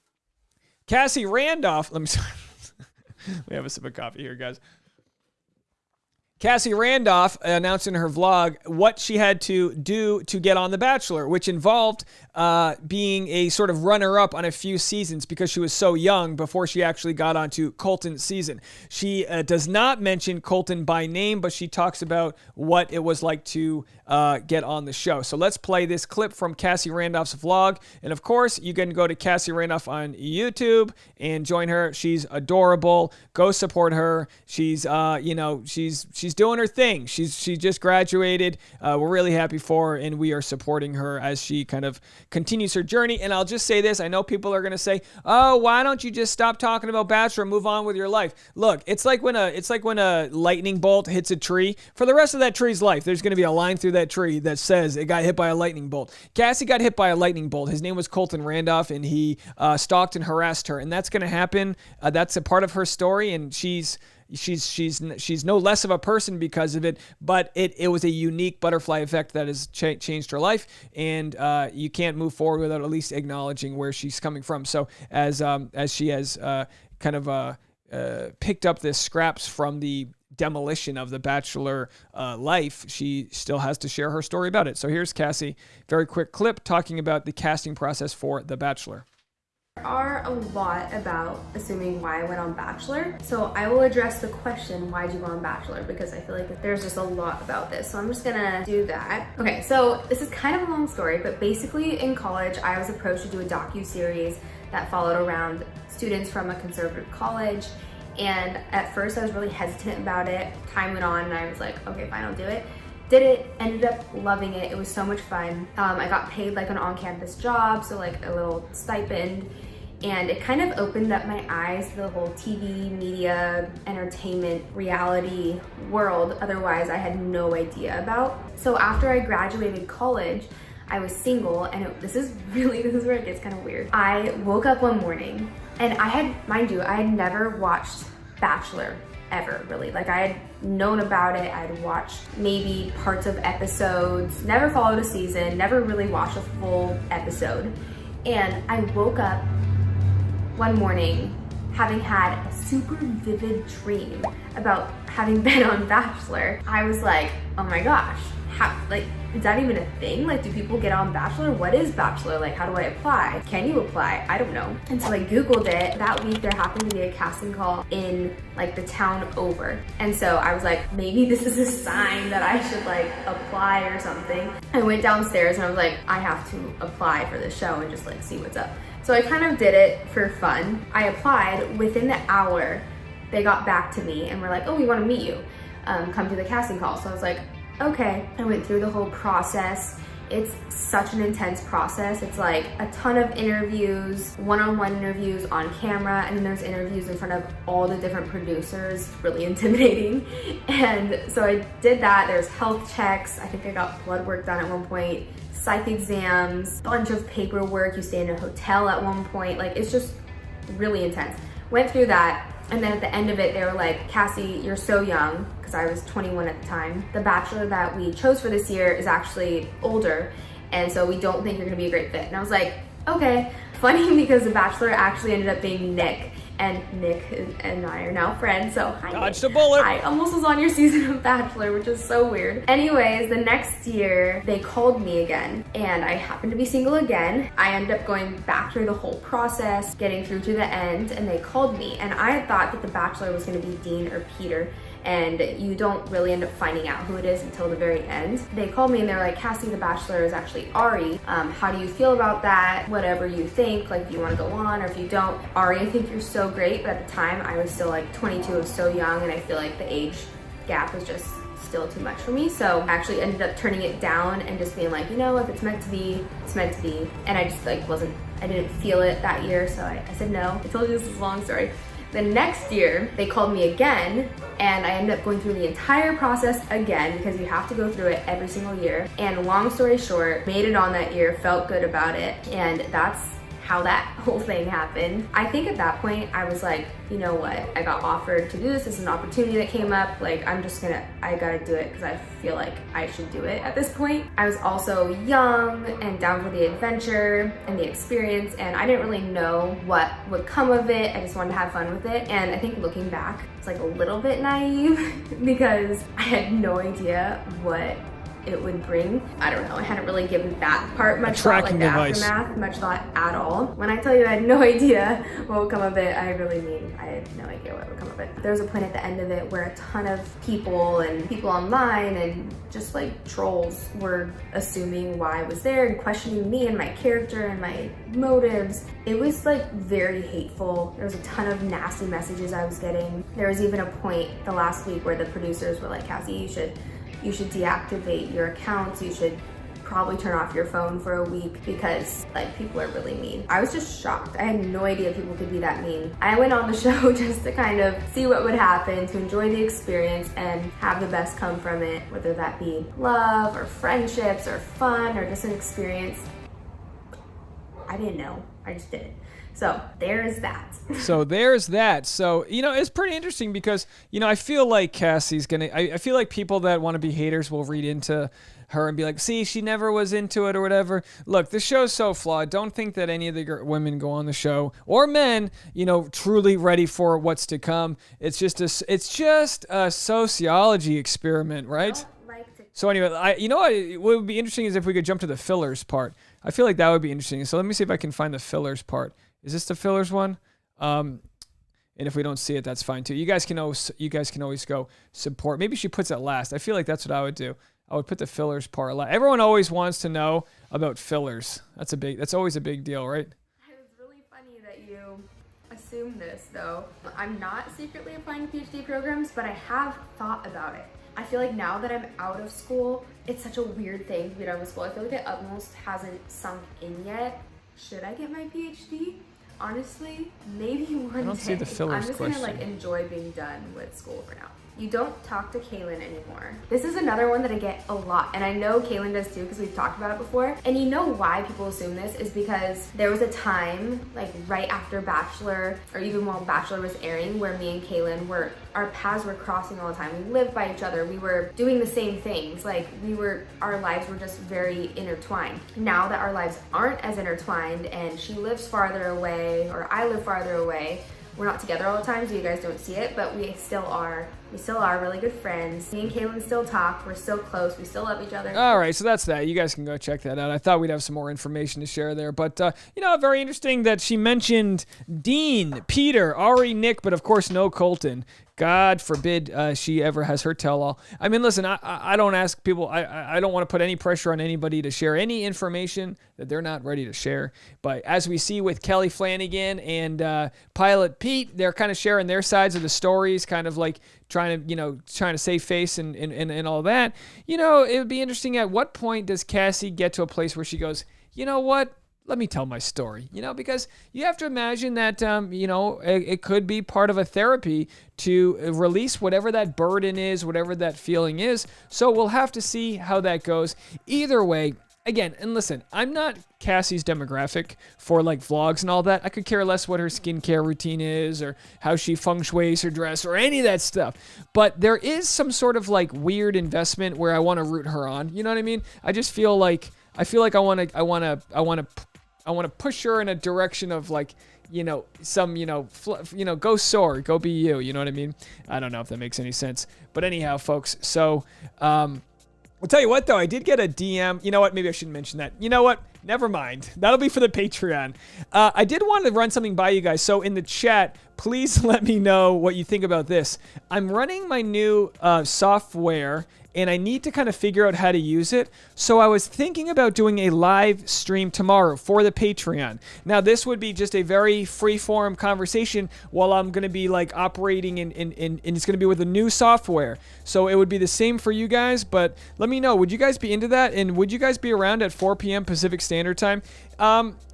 Cassie Randolph, let me we have a sip of coffee here, guys. Cassie Randoph announced in her vlog what she had to do to get on The Bachelor, which involved being a sort of runner-up on a few seasons because she was so young before she actually got onto Colton's season. She does not mention Colton by name, but she talks about what it was like to get on the show. So let's play this clip from Cassie Randolph's vlog. And of course, you can go to Cassie Randolph on YouTube and join her. She's adorable. Go support her. She's she's doing her thing. She just graduated. We're really happy for her, and we are supporting her as she kind of continues her journey. And I'll just say this. I know people are going to say, oh, why don't you just stop talking about Bachelor and move on with your life? Look, it's like when a lightning bolt hits a tree. For the rest of that tree's life, there's going to be a line through that tree that says it got hit by a lightning bolt. Cassie got hit by a lightning bolt. His name was Colton Randolph, and he stalked and harassed her. And that's going to happen. That's a part of her story, and she's no less of a person because of it, but it was a unique butterfly effect that has changed her life, and you can't move forward without at least acknowledging where she's coming from. So as she has picked up the scraps from the demolition of the Bachelor life, she still has to share her story about it. So here's Cassie, very quick clip talking about the casting process for The Bachelor. There are a lot about assuming why I went on Bachelor, so I will address the question, why'd you go on Bachelor, because I feel like there's just a lot about this, so I'm just gonna do that. Okay, so this is kind of a long story, but basically in college I was approached to do a docu-series that followed around students from a conservative college, and at first I was really hesitant about it. Time went on and I was like, okay, fine, I'll do it. Did it, ended up loving it. It was so much fun. I got paid like an on-campus job, so like a little stipend, and it kind of opened up my eyes to the whole TV, media, entertainment, reality world. Otherwise, I had no idea about. So after I graduated college, I was single, and this is where it gets kind of weird. I woke up one morning, and I had never watched Bachelor ever, really. Like, I had known about it, I'd watched maybe parts of episodes, never followed a season, never really watched a full episode. And I woke up one morning having had a super vivid dream about having been on Bachelor. I was like, oh my gosh, is that even a thing? Like, do people get on Bachelor? What is Bachelor? Like, how do I apply? Can you apply? I don't know. And so I Googled it. That week there happened to be a casting call in like the town over. And so I was like, maybe this is a sign that I should like apply or something. I went downstairs and I was like, I have to apply for this show and just like see what's up. So I kind of did it for fun. I applied. Within the hour, they got back to me and were like, oh, we want to meet you. Come to the casting call. So I was like, okay. I went through the whole process. It's such an intense process. It's like a ton of interviews, one-on-one interviews on camera, and then there's interviews in front of all the different producers. Really intimidating. And so I did that. There's health checks. I think I got blood work done at one point, psych exams, bunch of paperwork. You stay in a hotel at one point. Like, it's just really intense. Went through that. And then at the end of it, they were like, Cassie, you're so young, because I was 21 at the time. The Bachelor that we chose for this year is actually older, and so we don't think you're gonna be a great fit. And I was like, okay. Funny, because The Bachelor actually ended up being Nick, and Nick and I are now friends, so hi, dodged a bullet. I almost was on your season of Bachelor, which is so weird. Anyways, the next year, they called me again, and I happened to be single again. I ended up going back through the whole process, getting through to the end, and they called me, and I had thought that The Bachelor was gonna be Dean or Peter, and you don't really end up finding out who it is until the very end. They called me and they're like, Cassie, the Bachelor is actually Ari. How do you feel about that? Whatever you think, like, if you want to go on or if you don't. Ari, I think you're so great, but at the time I was still like 22, I was so young, and I feel like the age gap was just still too much for me. So I actually ended up turning it down and just being like, you know, if it's meant to be, it's meant to be. And I just like I didn't feel it that year, so I said no. I told you this is a long story. The next year, they called me again, and I ended up going through the entire process again because you have to go through it every single year. And long story short, made it on that year, felt good about it, and that's how that whole thing happened. I think at that point, I was like, you know what? I got offered to do this. This is an opportunity that came up. Like, I gotta do it because I feel like I should do it at this point. I was also young and down for the adventure and the experience, and I didn't really know what would come of it. I just wanted to have fun with it. And I think looking back, it's like a little bit naive because I had no idea what it would bring. I don't know, I hadn't really given that part much thought, like the aftermath, much thought at all. When I tell you I had no idea what would come of it, I really mean I had no idea what would come of it. There was a point at the end of it where a ton of people and people online and just like trolls were assuming why I was there and questioning me and my character and my motives. It was like very hateful. There was a ton of nasty messages I was getting. There was even a point the last week where the producers were like, Cassie, you should deactivate your accounts. You should probably turn off your phone for a week because like people are really mean. I was just shocked. I had no idea people could be that mean. I went on the show just to kind of see what would happen, to enjoy the experience and have the best come from it, whether that be love or friendships or fun or just an experience. I didn't know. I just did it. So there's that. So, you know, it's pretty interesting because, you know, I feel like Cassie's I feel like people that want to be haters will read into her and be like, see, she never was into it or whatever. Look, the show's so flawed. Don't think that any of the women go on the show or men, you know, truly ready for what's to come. It's just a sociology experiment, right? So anyway, you know what would be interesting is if we could jump to the fillers part. I feel like that would be interesting. So let me see if I can find the fillers part. Is this the fillers one? And if we don't see it, that's fine too. You guys can always go support. Maybe she puts it last. I feel like that's what I would do. I would put the fillers part last. Everyone always wants to know about fillers. That's always a big deal, right? It's really funny that you assume this though. I'm not secretly applying to PhD programs, but I have thought about it. I feel like now that I'm out of school, it's such a weird thing to be done with school. I feel like it almost hasn't sunk in yet. Should I get my PhD? Honestly, maybe one day. I don't see the fillers I'm just question. gonna like enjoy being done with school for now. You don't talk to Caelynn anymore. This is another one that I get a lot, and I know Caelynn does too because we've talked about it before. And you know why people assume this is because there was a time, like right after Bachelor, or even while Bachelor was airing, where me and Caelynn our paths were crossing all the time. We lived by each other. We were doing the same things. Like our lives were just very intertwined. Now that our lives aren't as intertwined, and she lives farther away, or I live farther away, we're not together all the time, so you guys don't see it, but we still are really good friends. Me and Caelynn still talk. We're still close. We still love each other. All right, so that's that. You guys can go check that out. I thought we'd have some more information to share there, but you know, very interesting that she mentioned Dean, Peter, Ari, Nick, but of course no Colton. God forbid she ever has her tell-all. I mean, listen, I don't ask people, I don't want to put any pressure on anybody to share any information that they're not ready to share. But as we see with Kelly Flanagan and Pilot Pete, they're kind of sharing their sides of the stories, kind of like trying to save face and all that. You know, it would be interesting, at what point does Cassie get to a place where she goes, you know what? Let me tell my story, you know, because you have to imagine that, you know, it could be part of a therapy to release whatever that burden is, whatever that feeling is. So we'll have to see how that goes. Either way, again, and listen, I'm not Cassie's demographic for like vlogs and all that. I could care less what her skincare routine is or how she feng shuis her dress or any of that stuff. But there is some sort of like weird investment where I want to root her on. You know what I mean? I just feel like I want to push her in a direction of like, you know, some, you know, go soar, go be you. You know what I mean? I don't know if that makes any sense. But anyhow, folks, so I'll tell you what, though. I did get a DM. You know what? Maybe I shouldn't mention that. You know what? Never mind. That'll be for the Patreon. I did want to run something by you guys. So in the chat, please let me know what you think about this. I'm running my new software, and I need to kind of figure out how to use it. So I was thinking about doing a live stream tomorrow for the Patreon. Now, this would be just a very free-form conversation while I'm going to be like operating and it's going to be with a new software. So it would be the same for you guys, but let me know. Would you guys be into that? And would you guys be around at 4 p.m. Pacific Standard Time?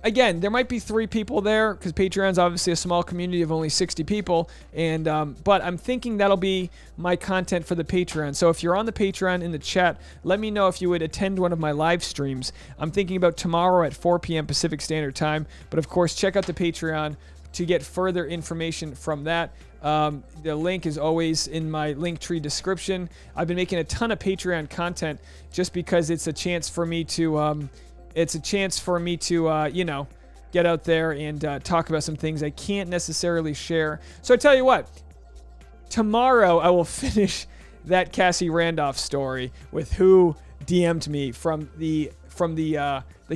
Again, there might be 3 people there because Patreon's obviously a small community of only 60 people. And but I'm thinking that'll be my content for the Patreon. So if you're on the Patreon in the chat, let me know if you would attend one of my live streams. I'm thinking about tomorrow at 4 p.m. Pacific Standard Time. But of course, check out the Patreon to get further information from that. The link is always in my Linktree description. I've been making a ton of Patreon content just because it's a chance for me to you know, get out there and talk about some things I can't necessarily share. So I tell you what, tomorrow I will finish that Cassie Randolph story with who DM'd me from the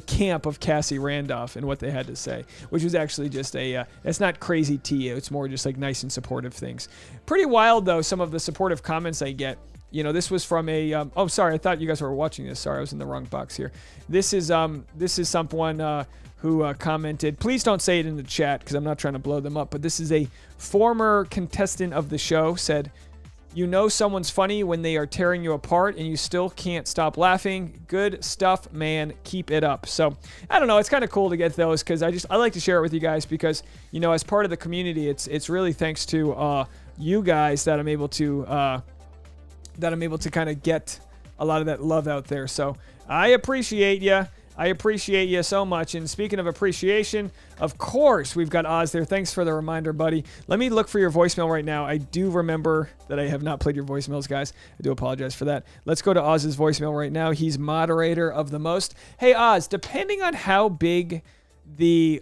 camp of Cassie Randolph and what they had to say, which was actually just it's not crazy tea. It's more just like nice and supportive things. Pretty wild though, some of the supportive comments I get. You know, this was from a, oh, sorry, I thought you guys were watching this. Sorry, I was in the wrong box here. This is someone who commented, please don't say it in the chat because I'm not trying to blow them up, but this is a former contestant of the show, said, you know someone's funny when they are tearing you apart and you still can't stop laughing. Good stuff, man. Keep it up. So, I don't know. It's kind of cool to get those because I like to share it with you guys because, you know, as part of the community, it's really thanks to you guys that I'm able to kind of get a lot of that love out there. So I appreciate you. I appreciate you so much. And speaking of appreciation, of course, we've got Oz there. Thanks for the reminder, buddy. Let me look for your voicemail right now. I do remember that I have not played your voicemails, guys. I do apologize for that. Let's go to Oz's voicemail right now. He's moderator of the most. Hey, Oz, depending on how big the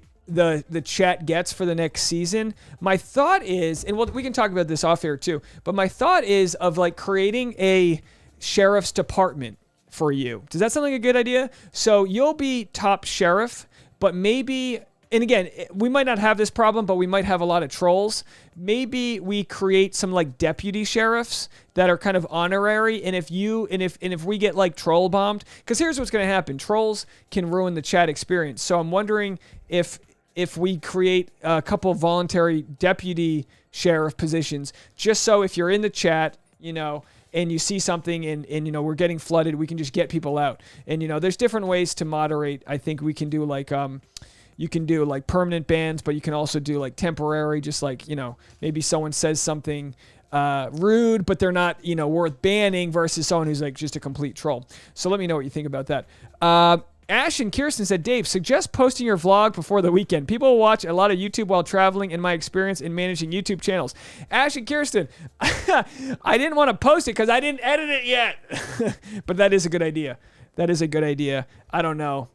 chat gets for the next season, my thought is, and we can talk about this off air too, but my thought is of like creating a sheriff's department for you. Does that sound like a good idea? So you'll be top sheriff, but maybe, and again, we might not have this problem, but we might have a lot of trolls. Maybe we create some like deputy sheriffs that are kind of honorary. And if we get like troll bombed, because here's what's going to happen. Trolls can ruin the chat experience. So I'm wondering if we create a couple voluntary deputy sheriff positions, just so if you're in the chat, you know, and you see something and you know, we're getting flooded, we can just get people out. And, you know, there's different ways to moderate. I think we can do like, you can do like permanent bans, but you can also do like temporary, just like, you know, maybe someone says something rude, but they're not, you know, worth banning versus someone who's like just a complete troll. So let me know what you think about that. Ash and Kirsten said, Dave, suggest posting your vlog before the weekend. People watch a lot of YouTube while traveling, in my experience in managing YouTube channels. Ash and Kirsten, I didn't want to post it because I didn't edit it yet. But that is a good idea. That is a good idea. I don't know.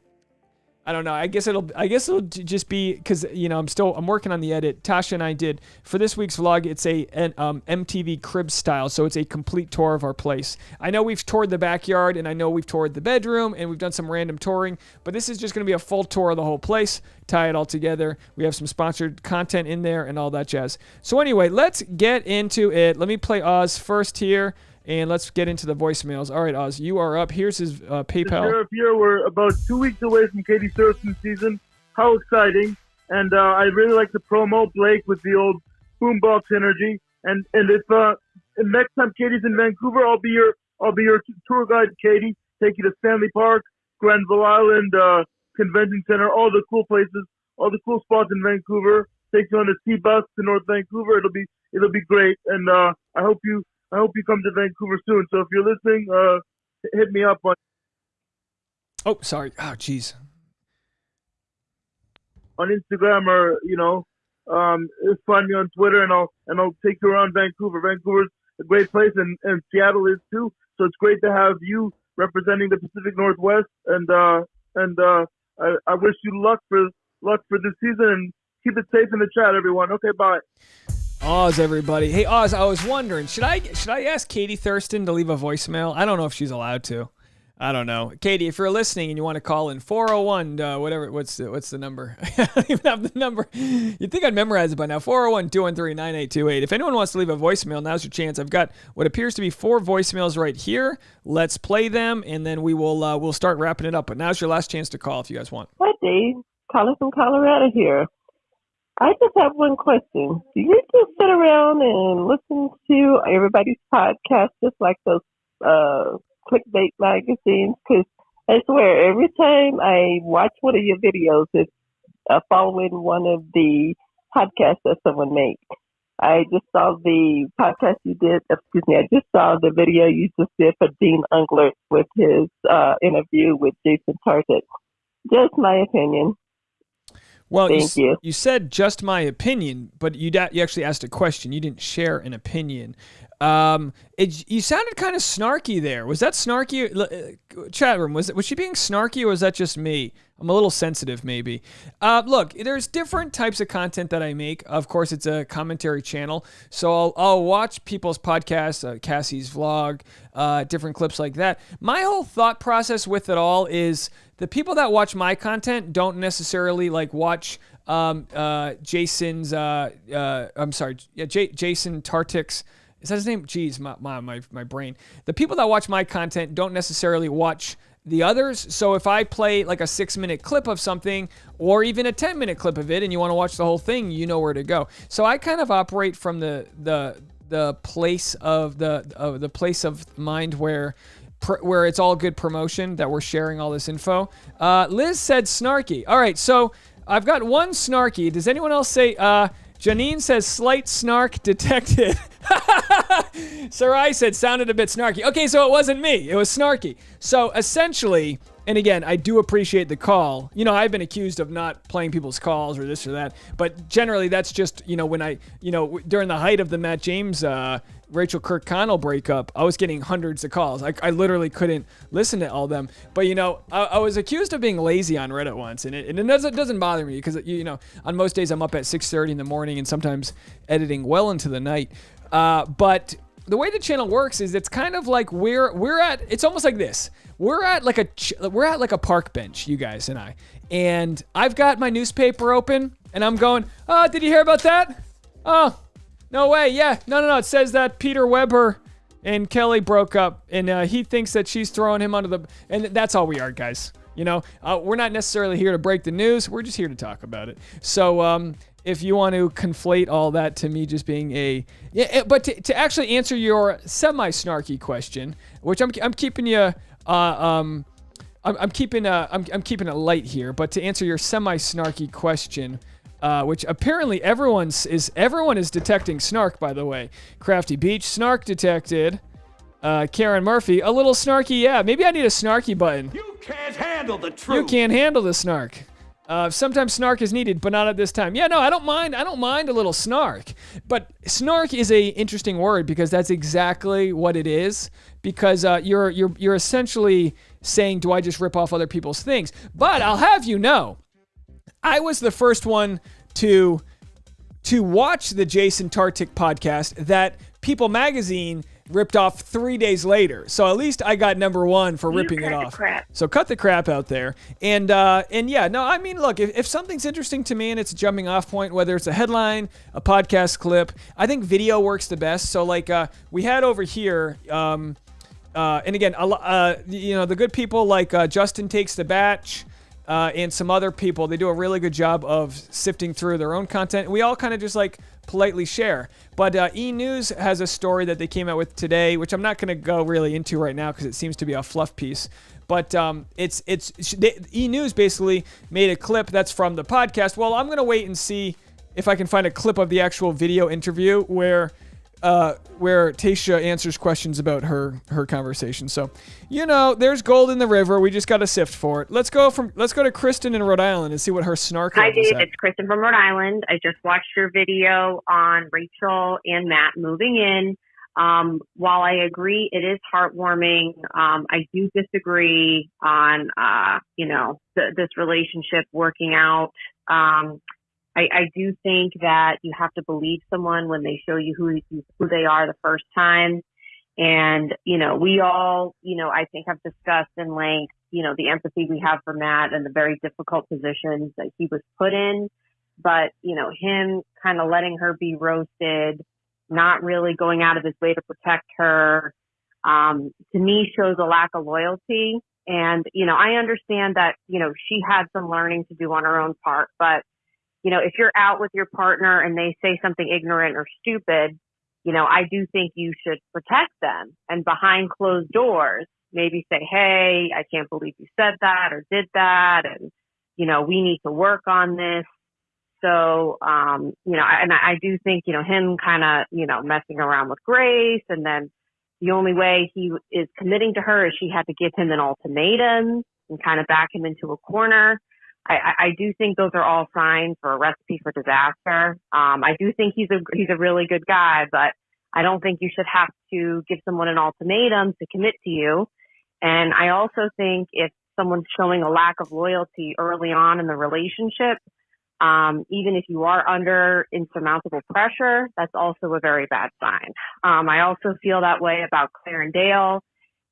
I guess it'll just be because, you know, I'm working on the edit. Tasha and I did for this week's vlog. It's an MTV Cribs style, so it's a complete tour of our place. I know we've toured the backyard, and I know we've toured the bedroom, and we've done some random touring, but this is just going to be a full tour of the whole place. Tie it all together. We have some sponsored content in there and all that jazz. So anyway, let's get into it. Let me play Oz first here. And let's get into the voicemails. All right, Oz, you are up. Here's his PayPal. Sheriff here. We're about 2 weeks away from Katie Thurston season. How exciting! And I'd really like to promo Blake with the old boombox energy. And if next time Katie's in Vancouver, I'll be your tour guide, Katie. Take you to Stanley Park, Granville Island, Convention Center, all the cool places, all the cool spots in Vancouver. Take you on the T-bus to North Vancouver. It'll be great. And I hope you come to Vancouver soon. So if you're listening, hit me up on. Oh, sorry. Oh, jeez. On Instagram, or just find me on Twitter, and I'll take you around Vancouver. Vancouver's a great place, and Seattle is too. So it's great to have you representing the Pacific Northwest. And I wish you luck for this season, and keep it safe in the chat, everyone. Okay, bye. Oz, everybody. Hey, Oz, I was wondering, should I ask Katie Thurston to leave a voicemail? I don't know if she's allowed to. I don't know. Katie, if you're listening and you want to call in 401, whatever, what's the number? I don't even have the number. You'd think I'd memorize it by now. 401-213-9828. If anyone wants to leave a voicemail, now's your chance. I've got what appears to be 4 voicemails right here. Let's play them, and then we'll start wrapping it up. But now's your last chance to call if you guys want. Hi, Dave. Calling from Colorado here. I just have one question. Do you just sit around and listen to everybody's podcast just like those clickbait magazines? Because I swear, every time I watch one of your videos, it's following one of the podcasts that someone made. I just saw the podcast you did. Excuse me. I just saw the video you just did for Dean Unglert with his interview with Jason Tartick. Just my opinion. Well, Thank you. You said just my opinion, but you actually asked a question. You didn't share an opinion. You sounded kind of snarky there. Was that snarky? Chat room, was she being snarky, or was that just me? I'm a little sensitive, maybe. Look, there's different types of content that I make. Of course, it's a commentary channel, so I'll watch people's podcasts, Cassie's vlog, different clips like that. My whole thought process with it all is the people that watch my content don't necessarily like watch Jason's. Jason Tartick's. Is that his name? Jeez, my brain. The people that watch my content don't necessarily watch the others. So if I play like a 6-minute clip of something, or even a 10-minute clip of it, and you want to watch the whole thing, you know where to go. So I kind of operate from the place of the place of mind where it's all good promotion that we're sharing all this info. Liz said snarky. All right, so I've got one snarky. Does anyone else say? Janine says slight snark detected. Sarai said sounded a bit snarky. Okay, so it wasn't me. It was snarky. So essentially, and again, I do appreciate the call. You know, I've been accused of not playing people's calls or this or that, but generally that's just, when during the height of the Matt James, Rachael Kirkconnell breakup, I was getting hundreds of calls. I literally couldn't listen to all of them. But, I was accused of being lazy on Reddit once, and it doesn't bother me because, on most days I'm up at 6:30 in the morning and sometimes editing well into the night. But the way the channel works is it's kind of like it's almost like this. We're at like a park bench, you guys and I. And I've got my newspaper open and I'm going, "Oh, did you hear about that? Oh, no way. Yeah. No. It says that Peter Weber and Kelly broke up and he thinks that she's throwing him under the..." And that's all we are, guys. We're not necessarily here to break the news. We're just here to talk about it. So, if you want to conflate all that to me just being but to actually answer your semi-snarky question, which I'm keeping you, I'm keeping it light here, but to answer your semi-snarky question, which apparently everyone is detecting snark, by the way. Crafty Beach, snark detected. Karen Murphy, a little snarky, yeah. Maybe I need a snarky button. You can't handle the truth. You can't handle the snark. Sometimes snark is needed, but not at this time. Yeah, no, I don't mind a little snark. But snark is a interesting word because that's exactly what it is. Because you're essentially saying, do I just rip off other people's things? But I'll have you know, I was the first one to watch the Jason Tartick podcast that People Magazine ripped off 3 days later. So at least I got number one for ripping it off. So cut the crap out there. And yeah, no, I mean, look, if something's interesting to me and it's a jumping off point, whether it's a headline, a podcast clip, I think video works the best. So like we had over here, and again, the good people like Justin Takes the Batch, and some other people, they do a really good job of sifting through their own content. We all kind of just like politely share. But E! News has a story that they came out with today, which I'm not going to go really into right now because it seems to be a fluff piece. But E! News basically made a clip that's from the podcast. Well, I'm going to wait and see if I can find a clip of the actual video interview where Tasha answers questions about her conversation. So, there's gold in the river. We just got to sift for it. Let's go to Kristen in Rhode Island and see what her snark Hi, level's Dave. at. It's Kristen from Rhode Island. I just watched your video on Rachel and Matt moving in. While I agree it is heartwarming, I do disagree on, this relationship working out. I do think that you have to believe someone when they show you who they are the first time. And, you know, we all, you know, I think have discussed in length, you know, the empathy we have for Matt and the very difficult positions that he was put in. But, you know, him kind of letting her be roasted, not really going out of his way to protect her, to me shows a lack of loyalty. And, you know, I understand that, you know, she had some learning to do on her own part. But, you know, if you're out with your partner and they say something ignorant or stupid, you know, I do think you should protect them and behind closed doors, maybe say, hey, I can't believe you said that or did that. And, you know, we need to work on this. So, you know, and I do think, you know, him kind of, you know, messing around with Grace, and then the only way he is committing to her is she had to give him an ultimatum and kind of back him into a corner. I do think those are all signs for a recipe for disaster. I do think he's a really good guy, but I don't think you should have to give someone an ultimatum to commit to you. And I also think if someone's showing a lack of loyalty early on in the relationship, even if you are under insurmountable pressure, that's also a very bad sign. I also feel that way about Claire and Dale.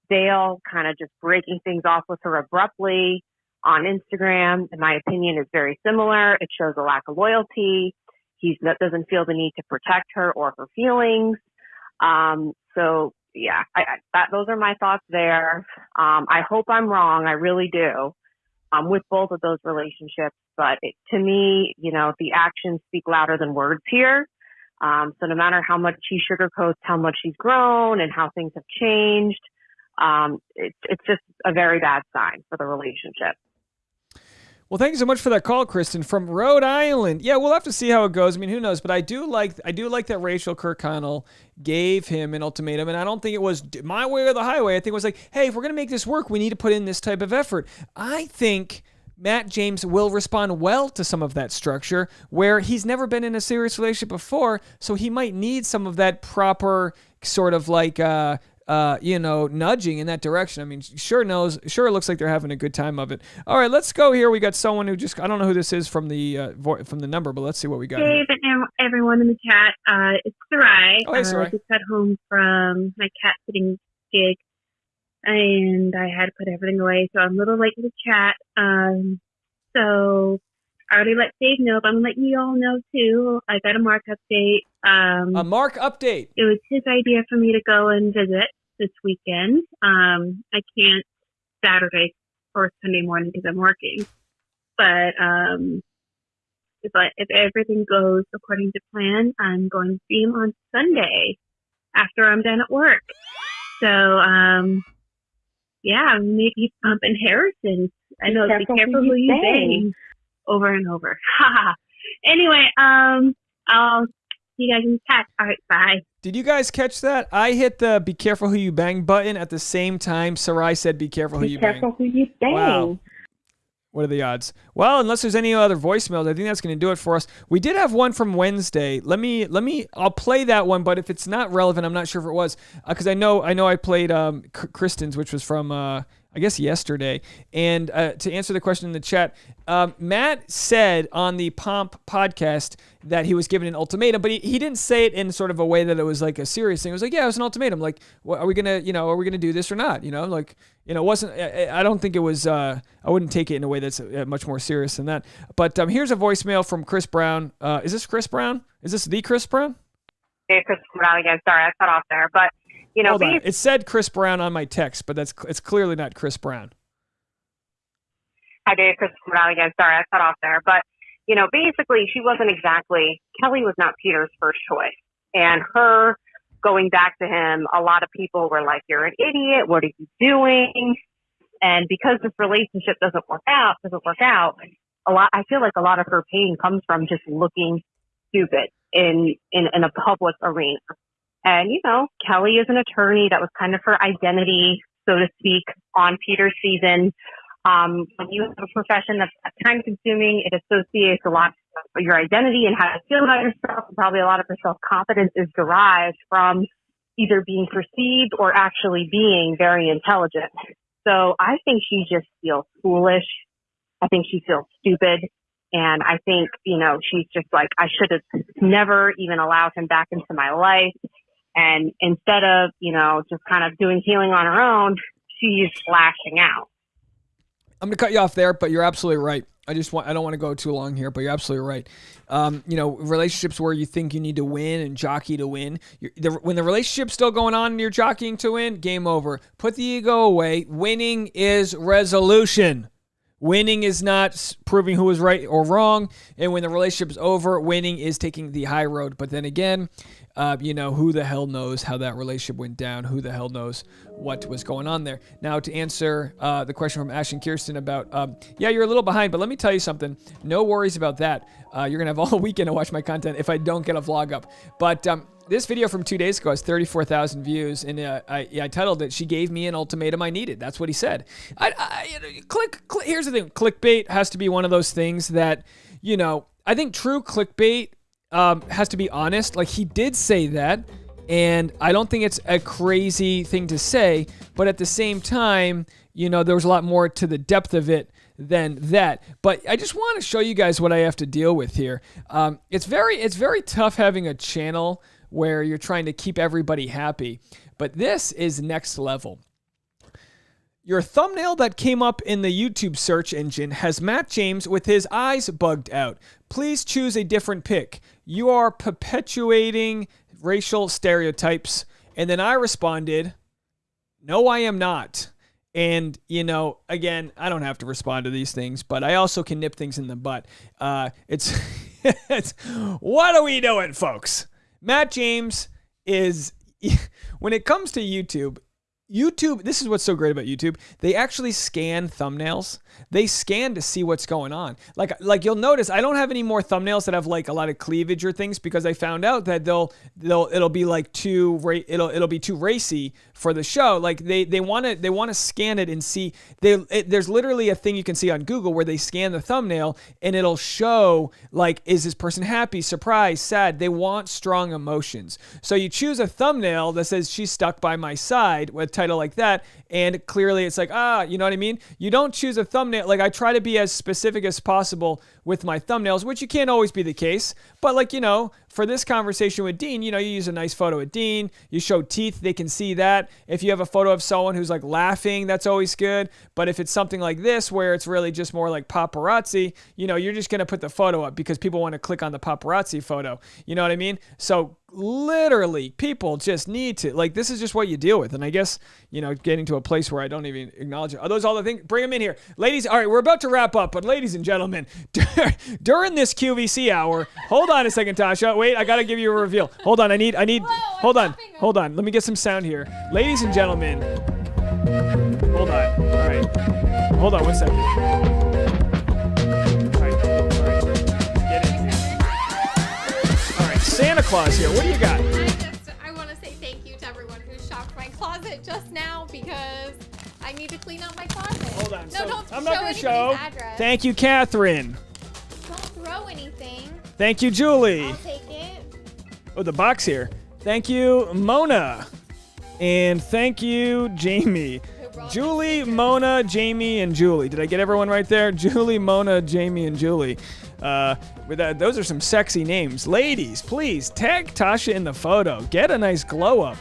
Dale kind of just breaking things off with her abruptly on Instagram, in my opinion, is very similar. It shows a lack of loyalty. He doesn't feel the need to protect her or her feelings. So yeah, those are my thoughts there. I hope I'm wrong. I really do. With both of those relationships, but to me, you know, the actions speak louder than words here. So no matter how much he sugarcoats how much he's grown and how things have changed, it's just a very bad sign for the relationship. Well, thank you so much for that call, Kristen, from Rhode Island. Yeah, we'll have to see how it goes. I mean, who knows? But I do like that Rachael Kirkconnell gave him an ultimatum, and I don't think it was my way or the highway. I think it was like, hey, if we're going to make this work, we need to put in this type of effort. I think Matt James will respond well to some of that structure where he's never been in a serious relationship before, so he might need some of that proper sort of like you know, nudging in that direction. I mean, sure it looks like they're having a good time of it. All right, let's go here. We got someone who I don't know who this is from the number, but let's see what we got. Dave and everyone in the chat. It's Sarai. Oh, hey, Sarai. I just got home from my cat sitting gig, and I had to put everything away, so I'm a little late to the chat. So I already let Dave know, but I'm going to let you all know, too. I got a Mark update. A Mark update? It was his idea for me to go and visit this weekend. I can't Saturday or Sunday morning because I'm working. But if everything goes according to plan, I'm going to see him on Sunday after I'm done at work. So, yeah, maybe he's pumping Harrison. I know, be careful who you bang. Over and over. Anyway, I'll see you guys in the chat. All right, bye. Did you guys catch that? I hit the be careful who you bang button at the same time Sarai said be careful who you bang. Be careful who you bang. Wow. What are the odds? Well, unless there's any other voicemails, I think that's going to do it for us. We did have one from Wednesday. I'll play that one, but if it's not relevant, I'm not sure if it was. Because I know I played Kristen's, which was from I guess yesterday. And to answer the question in the chat, Matt said on the Pomp podcast that he was given an ultimatum, but he didn't say it in sort of a way that it was like a serious thing. It was like, yeah, it was an ultimatum. Like, are we gonna do this or not? It wasn't. I don't think it was. I wouldn't take it in a way that's much more serious than that. But here's a voicemail from Chris Brown. Is this Chris Brown? Is this the Chris Brown? Hey, Chris Brown again. Sorry, I cut off there, but. Hold on. It said Chris Brown on my text, but it's clearly not Chris Brown. Hi, Dave. Chris Brown again. Sorry, I cut off there. But, basically, she wasn't exactly, Kelly was not Peter's first choice. And her going back to him, a lot of people were like, you're an idiot. What are you doing? And because this relationship doesn't work out, I feel like a lot of her pain comes from just looking stupid in a public arena. And, Kelly is an attorney. That was kind of her identity, so to speak, on Peter's season. When you have a profession that's time consuming, it associates a lot of your identity and how you feel about yourself. And probably a lot of her self-confidence is derived from either being perceived or actually being very intelligent. So I think she just feels foolish. I think she feels stupid. And I think, she's just like, I should have never even allowed him back into my life. And instead of, just kind of doing healing on her own, she's lashing out. I'm going to cut you off there, but you're absolutely right. I don't want to go too long here, but you're absolutely right. Relationships where you think you need to win and jockey to win. When the relationship's still going on and you're jockeying to win, game over. Put the ego away. Winning is resolution. Winning is not proving who is right or wrong. And when the relationship's over, winning is taking the high road. But then again, who the hell knows how that relationship went down? Who the hell knows what was going on there? Now, to answer the question from Ash and Kirsten about, you're a little behind, but let me tell you something. No worries about that. You're going to have all weekend to watch my content if I don't get a vlog up. But this video from 2 days ago has 34,000 views, and I titled it, "She Gave Me an Ultimatum I Needed." That's what he said. Here's the thing. Clickbait has to be one of those things that, I think true clickbait has to be honest. Like, he did say that, and I don't think it's a crazy thing to say, but at the same time, there was a lot more to the depth of it than that. But I just want to show you guys what I have to deal with here. It's very tough having a channel where you're trying to keep everybody happy, but this is next level. Your thumbnail that came up in the YouTube search engine has Matt James with his eyes bugged out. Please choose a different pick. You are perpetuating racial stereotypes. And then I responded, no, I am not. And, again, I don't have to respond to these things, but I also can nip things in the butt. It's what are we doing, folks? Matt James is, when it comes to YouTube, this is what's so great about YouTube. They actually scan thumbnails. They scan to see what's going on. Like you'll notice, I don't have any more thumbnails that have like a lot of cleavage or things, because I found out that it'll be like it'll be too racy for the show. Like they want to scan it and see. There's literally a thing you can see on Google where they scan the thumbnail and it'll show like, is this person happy, surprised, sad? They want strong emotions. So you choose a thumbnail that says "She's Stuck by My Side" with a title like that, and clearly it's like, you know what I mean? You don't choose a thumbnail. Like, I try to be as specific as possible with my thumbnails, which you can't always be the case. But like, for this conversation with Dean, you use a nice photo of Dean. You show teeth, they can see that. If you have a photo of someone who's like laughing, that's always good. But if it's something like this, where it's really just more like paparazzi, you're just going to put the photo up because people want to click on the paparazzi photo. You know what I mean? So literally, people just need to, like, this is just what you deal with. And I guess, getting to a place where I don't even acknowledge it. Are those all the things? Bring them in here. Ladies, all right, we're about to wrap up, but ladies and gentlemen, during this QVC hour, hold on a second, Tasha. Wait, I got to give you a reveal. Hold on, I need, hold on. Let me get some sound here. Ladies and gentlemen, hold on. All right. Hold on 1 second. All right. Get in here. All right, Santa Claus here. What do you got? I want to say thank you to everyone who shopped my closet just now, because I need to clean out my closet. Hold on. No, don't I'm not going to show. Address. Thank you, Catherine. Don't throw anything. Thank you, Julie. I'll take it. Oh, the box here. Thank you, Mona. And thank you, Jamie. Julie, Mona, Jamie, and Julie. Did I get everyone right there? Julie, Mona, Jamie, and Julie. Those are some sexy names. Ladies, please tag Tasha in the photo. Get a nice glow up.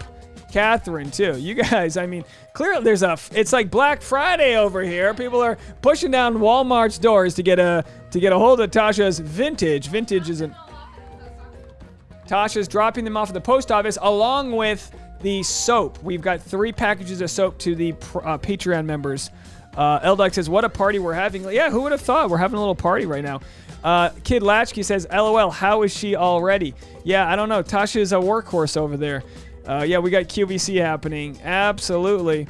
Catherine, too. You guys, I mean, clearly it's like Black Friday over here. People are pushing down Walmart's doors to get a hold of Tasha's vintage. Vintage isn't. Tasha's dropping them off at the post office along with the soap. We've got 3 packages of soap to the Patreon members. Eldike says, what a party we're having. Yeah, who would have thought? We're having a little party right now. Kid Latchkey says, LOL, how is she already? Yeah, I don't know. Tasha is a workhorse over there. Yeah, we got QVC happening. Absolutely.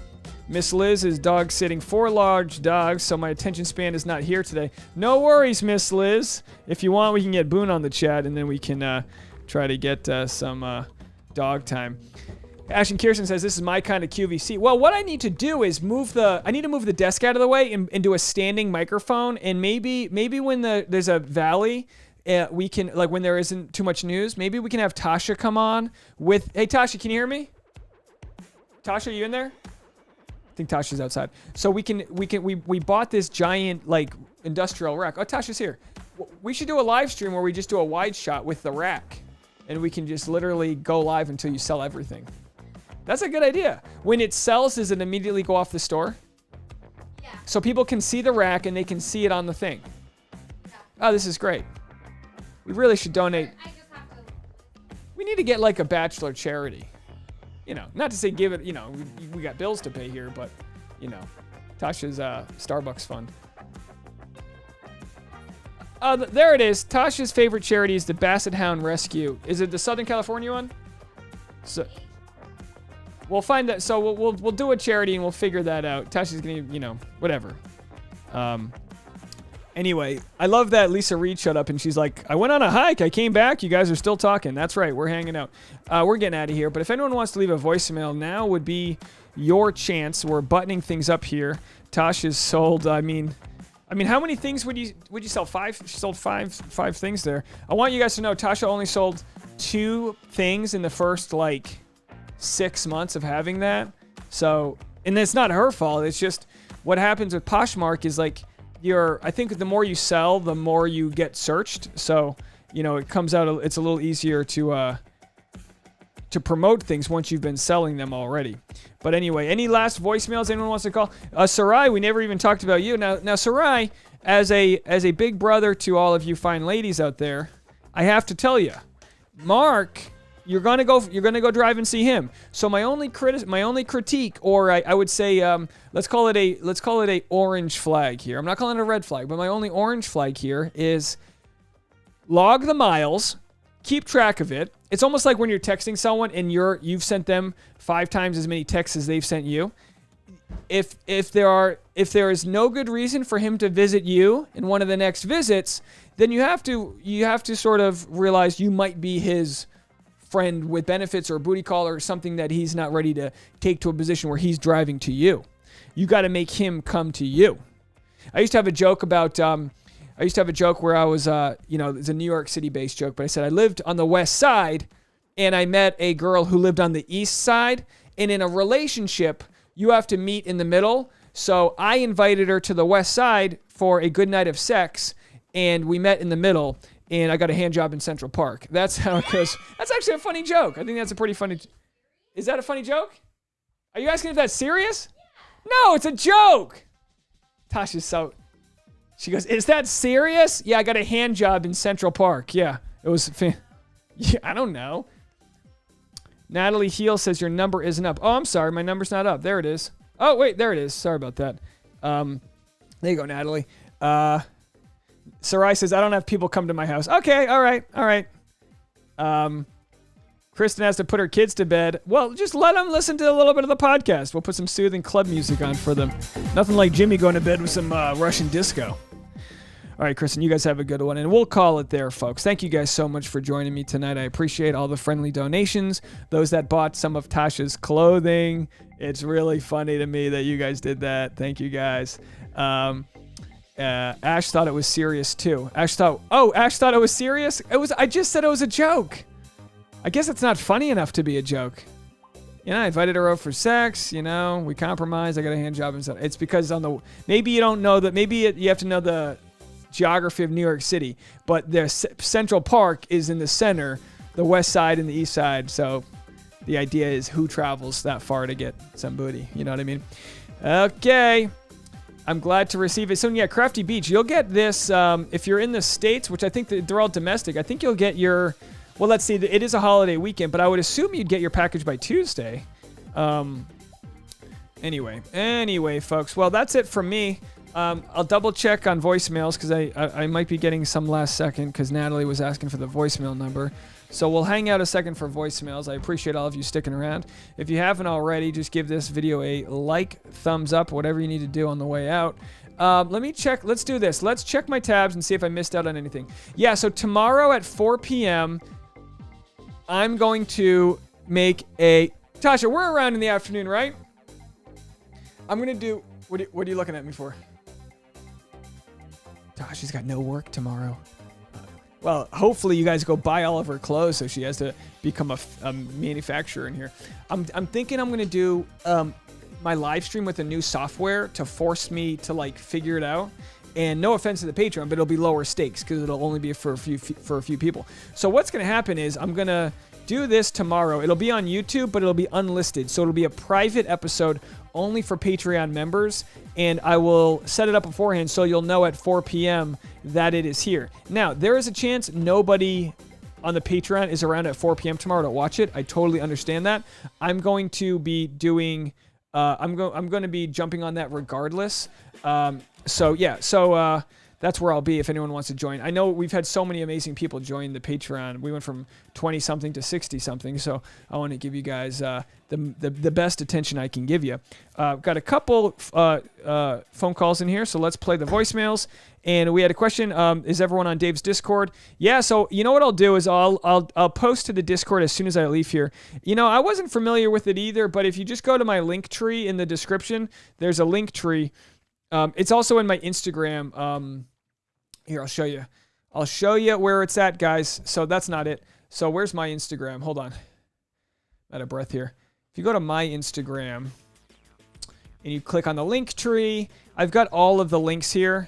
Miss Liz is dog sitting 4 large dogs, so my attention span is not here today. No worries, Miss Liz. If you want, we can get Boone on the chat, and then we can try to get some dog time. Ashton Kirsten says, this is my kind of QVC. Well, what I need to do is move the desk out of the way and do a standing microphone. And maybe when there's a valley, we can, like, when there isn't too much news, maybe we can have Tasha come on with, hey, Tasha, can you hear me? Tasha, are you in there? I think Tasha's outside. So we bought this giant, like, industrial rack. Oh, Tasha's here. We should do a live stream where we just do a wide shot with the rack. and we can just literally go live until you sell everything. That's a good idea. When it sells, does it immediately go off the store? Yeah. So people can see the rack and they can see it on the thing. Yeah. Oh, this is great. We really should donate. We need to get like a Bachelor charity. You know, not to say give it, you know, we got bills to pay here, but, you know, Tasha's Starbucks fund. There it is. Tasha's favorite charity is the Basset Hound Rescue. Is it the Southern California one? So we'll find that. So we'll do a charity and we'll figure that out. Tasha's gonna, you know, whatever. Anyway, I love that Lisa Reed showed up and she's like, I went on a hike. I came back. You guys are still talking. That's right. We're hanging out. We're getting out of here. But if anyone wants to leave a voicemail, now would be your chance. We're buttoning things up here. Tasha's sold. I mean, how many things would you sell? 5? She sold five things there. I want you guys to know Tasha only sold 2 things in the first like 6 months of having that. So, and it's not her fault. It's just what happens with Poshmark is like I think the more you sell, the more you get searched. So, you know, it comes out, it's a little easier to promote things once you've been selling them already. But anyway, any last voicemails anyone wants to call? Sarai, we never even talked about you. Now Sarai, as a big brother to all of you fine ladies out there, I have to tell you, Mark, you're gonna go drive and see him. So my only critique, or I would say, let's call it a orange flag here. I'm not calling it a red flag, but my only orange flag here is log the miles, keep track of it. It's almost like when you're texting someone and you've sent them 5 times as many texts as they've sent you. If there is no good reason for him to visit you in one of the next visits, then you have to sort of realize you might be his friend with benefits or a booty call or something that he's not ready to take to a position where he's driving to you. You got to make him come to you. I used to have a joke about, where I was, it's a New York City based joke, but I said I lived on the west side and I met a girl who lived on the east side, and in a relationship, you have to meet in the middle. So I invited her to the west side for a good night of sex, and we met in the middle. And I got a hand job in Central Park. That's how it goes. That's actually a funny joke. I think that's a pretty funny. Is that a funny joke? Are you asking if that's serious? No, it's a joke. Tasha's so. She goes, is that serious? Yeah, I got a hand job in Central Park. Yeah, it was. Yeah, I don't know. Natalie Heel says your number isn't up. Oh, I'm sorry. My number's not up. There it is. Oh, wait, there it is. Sorry about that. There you go, Natalie. Sarai says, I don't have people come to my house. Okay, all right. Kristen has to put her kids to bed. Well, just let them listen to a little bit of the podcast. We'll put some soothing club music on for them. Nothing like Jimmy going to bed with some Russian disco. All right, Kristen, you guys have a good one, and we'll call it there, folks. Thank you guys so much for joining me tonight. I appreciate all the friendly donations, those that bought some of Tasha's clothing. It's really funny to me that you guys did that. Thank you, guys. Ash thought it was serious too. Ash thought it was serious? I just said it was a joke. I guess it's not funny enough to be a joke. I invited her over for sex, we compromised. I got a hand job and stuff. It's because maybe you don't know that, you have to know the geography of New York City, but the Central Park is in the center, the west side and the east side. So the idea is who travels that far to get some booty. You know what I mean? Okay. I'm glad to receive it soon. Yeah, Crafty Beach. You'll get this if you're in the States, which I think they're all domestic. I think you'll get your... Well, let's see. It is a holiday weekend, but I would assume you'd get your package by Tuesday. Anyway, folks. Well, that's it from me. I'll double check on voicemails because I might be getting some last second because Natalie was asking for the voicemail number. So we'll hang out a second for voicemails. I appreciate all of you sticking around. If you haven't already, just give this video a like, thumbs up, whatever you need to do on the way out. Let me check. Let's do this. Let's check my tabs and see if I missed out on anything. Yeah, so tomorrow at 4 p.m., I'm going to make a... Tasha, we're around in the afternoon, right? I'm going to do... What are you looking at me for? Tasha's got no work tomorrow. Well, hopefully you guys go buy all of her clothes so she has to become a manufacturer in here. I'm thinking I'm going to do my live stream with a new software to force me to figure it out. And no offense to the Patreon, but it'll be lower stakes because it'll only be for a few people. So what's going to happen is I'm going to do this tomorrow. It'll be on YouTube, but it'll be unlisted. So it'll be a private episode only for Patreon members, and I will set it up beforehand so you'll know at 4 p.m. that it is here. Now, there is a chance nobody on the Patreon is around at 4 p.m. tomorrow to watch it. I totally understand that. I'm going to be doing... I'm going to be jumping on that regardless. So that's where I'll be if anyone wants to join. I know we've had so many amazing people join the Patreon. We went from 20-something to 60-something, so I want to give you guys the best attention I can give you. Got a couple phone calls in here, so let's play the voicemails. And we had a question, is everyone on Dave's Discord? Yeah, so you know what I'll do is I'll post to the Discord as soon as I leave here. You know, I wasn't familiar with it either, but if you just go to my link tree in the description, there's a link tree. It's also in my Instagram. Here, I'll show you. I'll show you where it's at, guys. So that's not it. So where's my Instagram? Hold on. I'm out of breath here. If you go to my Instagram and you click on the link tree, I've got all of the links here.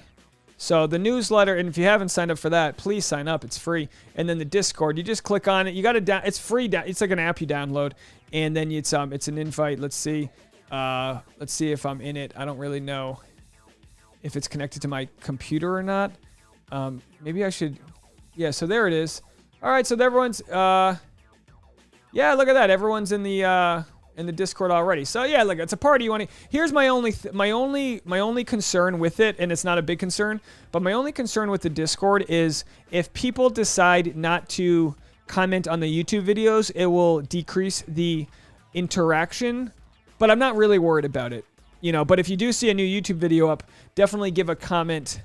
So the newsletter, and if you haven't signed up for that, please sign up. It's free. And then the Discord, you just click on it. You got to it's free. It's like an app you download, and then it's an invite. Let's see if I'm in it. I don't really know if it's connected to my computer or not. Maybe I should. Yeah. So there it is. All right. So everyone's. Yeah. Look at that. Everyone's in the Discord already. So yeah, look, it's a party you want to. Here's my only concern with it, and it's not a big concern, but my only concern with the Discord is if people decide not to comment on the YouTube videos, it will decrease the interaction. But I'm not really worried about it, you know. But if you do see a new YouTube video up, definitely give a comment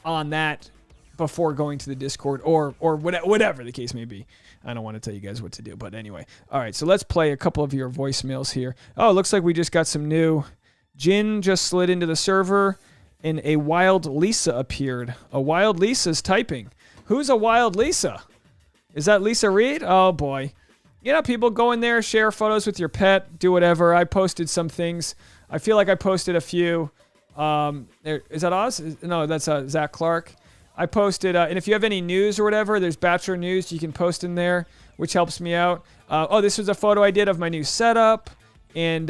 on that before going to the Discord or whatever the case may be. I don't want to tell you guys what to do, but anyway. All right, so let's play a couple of your voicemails here. Oh, it looks like we just got some new. Jin just slid into the server, and a Wild Lisa appeared. A Wild Lisa's typing. Who's a Wild Lisa? Is that Lisa Reed? Oh, boy. You know, people go in there, share photos with your pet, do whatever. I posted some things. I feel like I posted a few. Is that Oz? No, that's Zach Clark. I posted, and if you have any news or whatever, there's Bachelor news you can post in there, which helps me out. This was a photo I did of my new setup, and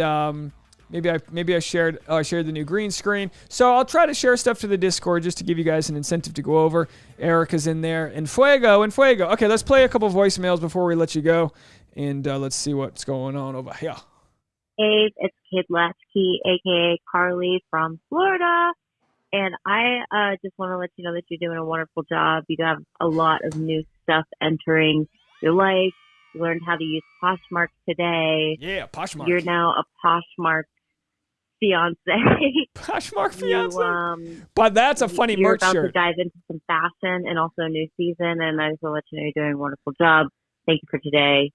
maybe I shared the new green screen. So I'll try to share stuff to the Discord just to give you guys an incentive to go over. Erica's in there, and Fuego. Okay, let's play a couple voicemails before we let you go, and let's see what's going on over here. Dave, it's Kid Lasky, aka Carly from Florida. And I just want to let you know that you're doing a wonderful job. You have a lot of new stuff entering your life. You learned how to use Poshmark today. Yeah, Poshmark. You're now a Poshmark fiance. Poshmark fiance? But that's a funny merch shirt. You're about to dive into some fashion and also a new season. And I just want to let you know you're doing a wonderful job. Thank you for today.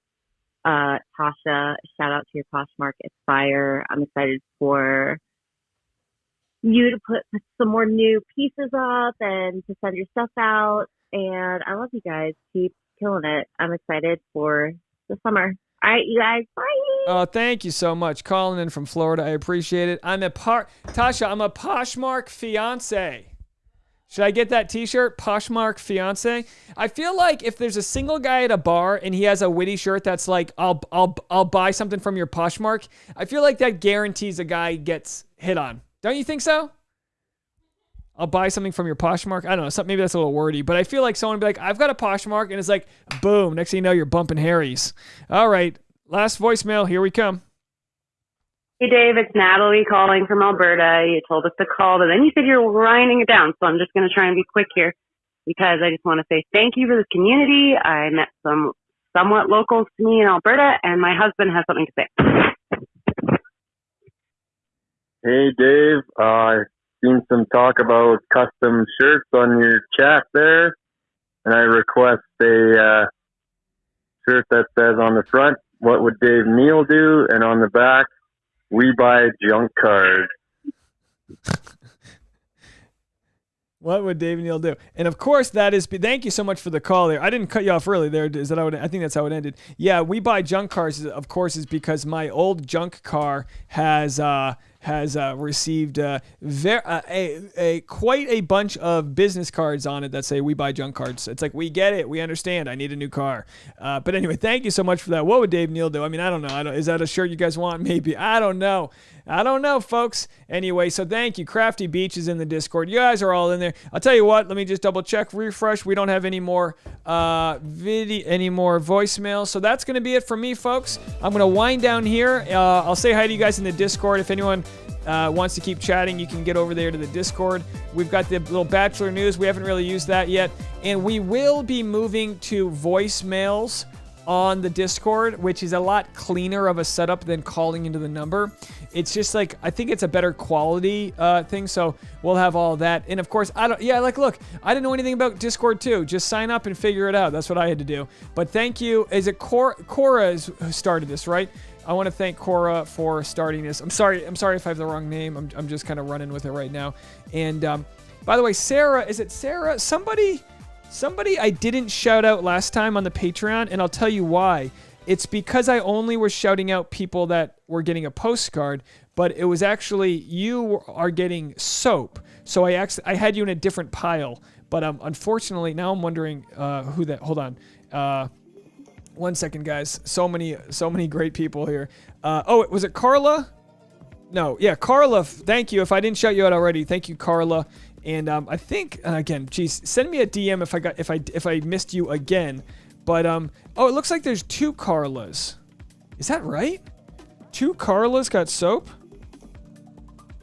Tasha, shout out to your Poshmark. It's fire. I'm excited for you to put some more new pieces up and to send your stuff out. And I love you guys. Keep killing it. I'm excited for the summer. All right, you guys. Bye. Oh, thank you so much. Calling in from Florida. I appreciate it. Tasha, I'm a Poshmark fiance. Should I get that t-shirt? Poshmark fiance. I feel like if there's a single guy at a bar and he has a witty shirt that's like, I'll buy something from your Poshmark, I feel like that guarantees a guy gets hit on. Don't you think so? I'll buy something from your Poshmark. I don't know. Maybe that's a little wordy, but I feel like someone would be like, I've got a Poshmark, and it's like, boom. Next thing you know, you're bumping Harry's. All right. Last voicemail. Here we come. Hey, Dave. It's Natalie calling from Alberta. You told us to call, but then you said you're winding it down, so I'm just going to try and be quick here because I just want to say thank you for this community. I met some somewhat locals to me in Alberta, and my husband has something to say. Hey, Dave. I've seen some talk about custom shirts on your chat there, and I request a shirt that says on the front, what would Dave Neal do? And on the back, we buy junk cars. What would Dave Neal do? And of course, thank you so much for the call there. I didn't cut you off early there. Is that how I think that's how it ended. Yeah, we buy junk cars, of course, is because my old junk car has has received quite a bunch of business cards on it that say "We buy junk cards." It's like, we get it, we understand. I need a new car. But anyway, thank you so much for that. What would Dave Neal do? I mean, I don't know. Is that a shirt you guys want? Maybe. I don't know. Folks. Anyway, so thank you. Crafty Beach is in the Discord. You guys are all in there. I'll tell you what. Let me just double check, refresh. We don't have any more voicemails. So that's going to be it for me, folks. I'm going to wind down here. I'll say hi to you guys in the Discord. If anyone wants to keep chatting, you can get over there to the Discord. We've got the little Bachelor news. We haven't really used that yet. And we will be moving to voicemails on the Discord, which is a lot cleaner of a setup than calling into the number. It's just like, I think it's a better quality thing, so we'll have all that. And of course, look, I didn't know anything about Discord too. Just sign up and figure it out. That's what I had to do. But thank you. Is it Cora who started this, right? I want to thank Cora for starting this. I'm sorry if I have the wrong name. I'm just kind of running with it right now. And by the way, Sarah, is it Sarah? Somebody I didn't shout out last time on the Patreon, and I'll tell you why. It's because I only was shouting out people that were getting a postcard, but it was actually you are getting soap. So I had you in a different pile. But unfortunately, now I'm wondering who that. Hold on. 1 second, guys. So many great people here. Was it Carla? No, yeah, Carla. Thank you. If I didn't shout you out already, thank you, Carla. And I think, again, geez, send me a DM if I missed you again. But it looks like there's 2 Carlas. Is that right? 2 Carlas got soap?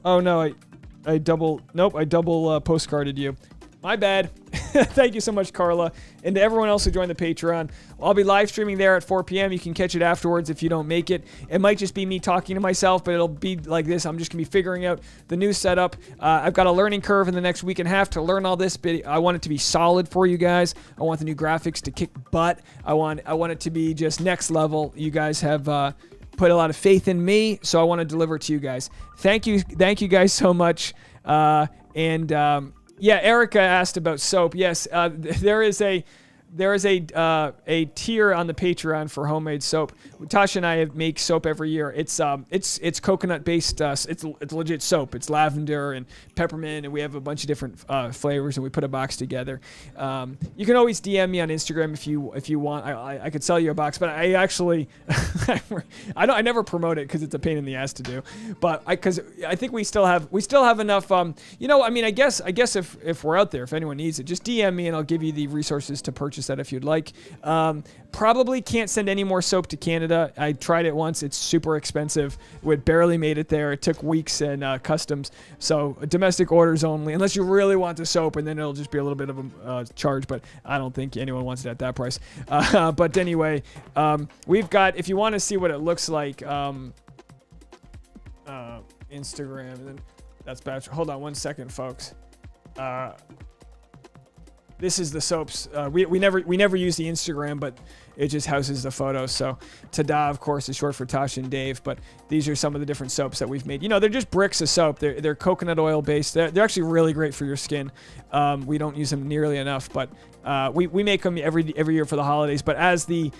Oh no, I double postcarded you. My bad. Thank you so much, Carla. And to everyone else who joined the Patreon, I'll be live streaming there at 4 p.m. You can catch it afterwards if you don't make it. It might just be me talking to myself, but it'll be like this. I'm just going to be figuring out the new setup. I've got a learning curve in the next week and a half to learn all this, but I want it to be solid for you guys. I want the new graphics to kick butt. I want it to be just next level. You guys have put a lot of faith in me, so I want to deliver to you guys. Thank you guys so much. Yeah, Erica asked about soap. Yes, there is a tier on the Patreon for homemade soap. Tasha and I make soap every year. It's coconut based. It's legit soap. It's lavender and peppermint, and we have a bunch of different flavors, and we put a box together. You can always DM me on Instagram if you want. I could sell you a box, but I actually I never promote it because it's a pain in the ass to do. But because I think we still have enough. I guess if we're out there, if anyone needs it, just DM me and I'll give you the resources to purchase that if you'd like. Probably can't send any more soap to Canada. I tried it once. It's super expensive. We barely made it there. It took weeks and customs. So domestic orders only, unless you really want the soap, and then it'll just be a little bit of a charge, but I don't think anyone wants it at that price. But anyway, we've got, if you want to see what it looks like, Instagram, and then that's Bachelor. Hold on 1 second, folks. This is the soaps. We never use the Instagram, but it just houses the photos. So Tada, of course, is short for Tasha and Dave. But these are some of the different soaps that we've made. They're just bricks of soap. They're coconut oil based. They're actually really great for your skin. We don't use them nearly enough, but we make them every year for the holidays. But as the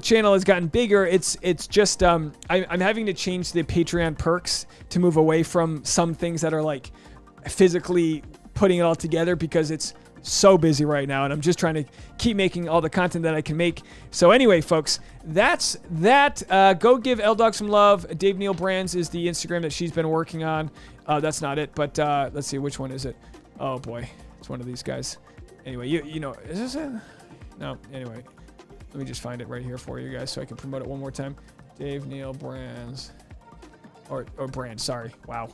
channel has gotten bigger, it's just I'm having to change the Patreon perks to move away from some things that are like physically putting it all together, because it's so busy right now, and I'm just trying to keep making all the content that I can make. So anyway, folks, that's that. Go give L-Dog some love. Dave Neal Brands is the Instagram that she's been working on. That's not it, but let's see, which one is it? Oh boy, it's one of these guys. Anyway, you know, is this it? No, anyway, let me just find it right here for you guys so I can promote it one more time. Dave Neal Brands, or Brand, sorry, wow.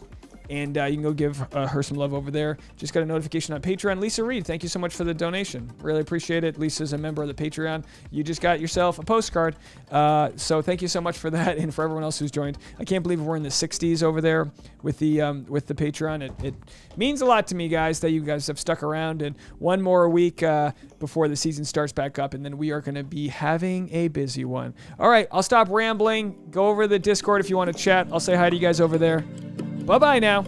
And you can go give her some love over there. Just got a notification on Patreon. Lisa Reed, thank you so much for the donation. Really appreciate it. Lisa's a member of the Patreon. You just got yourself a postcard. So thank you so much for that, and for everyone else who's joined. I can't believe we're in the 60s over there with the Patreon. It means a lot to me, guys, that you guys have stuck around. And one more week before the season starts back up, and then we are going to be having a busy one. All right, I'll stop rambling. Go over to the Discord if you want to chat. I'll say hi to you guys over there. Bye-bye now.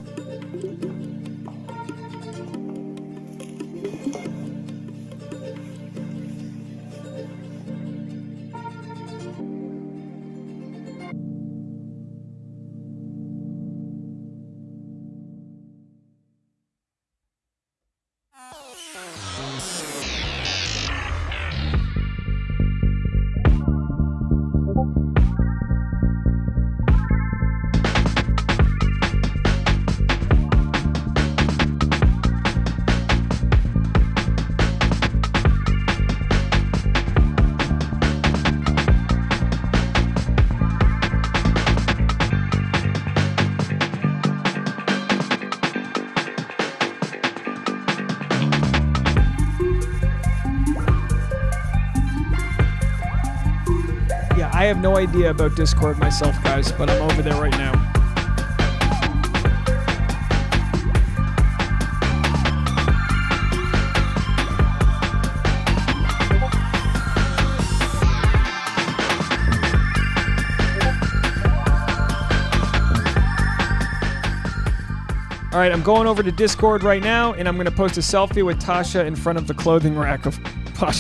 I have no idea about Discord myself, guys, but I'm over there right now. All right, I'm going over to Discord right now, and I'm going to post a selfie with Tasha in front of the clothing rack of Poshmark.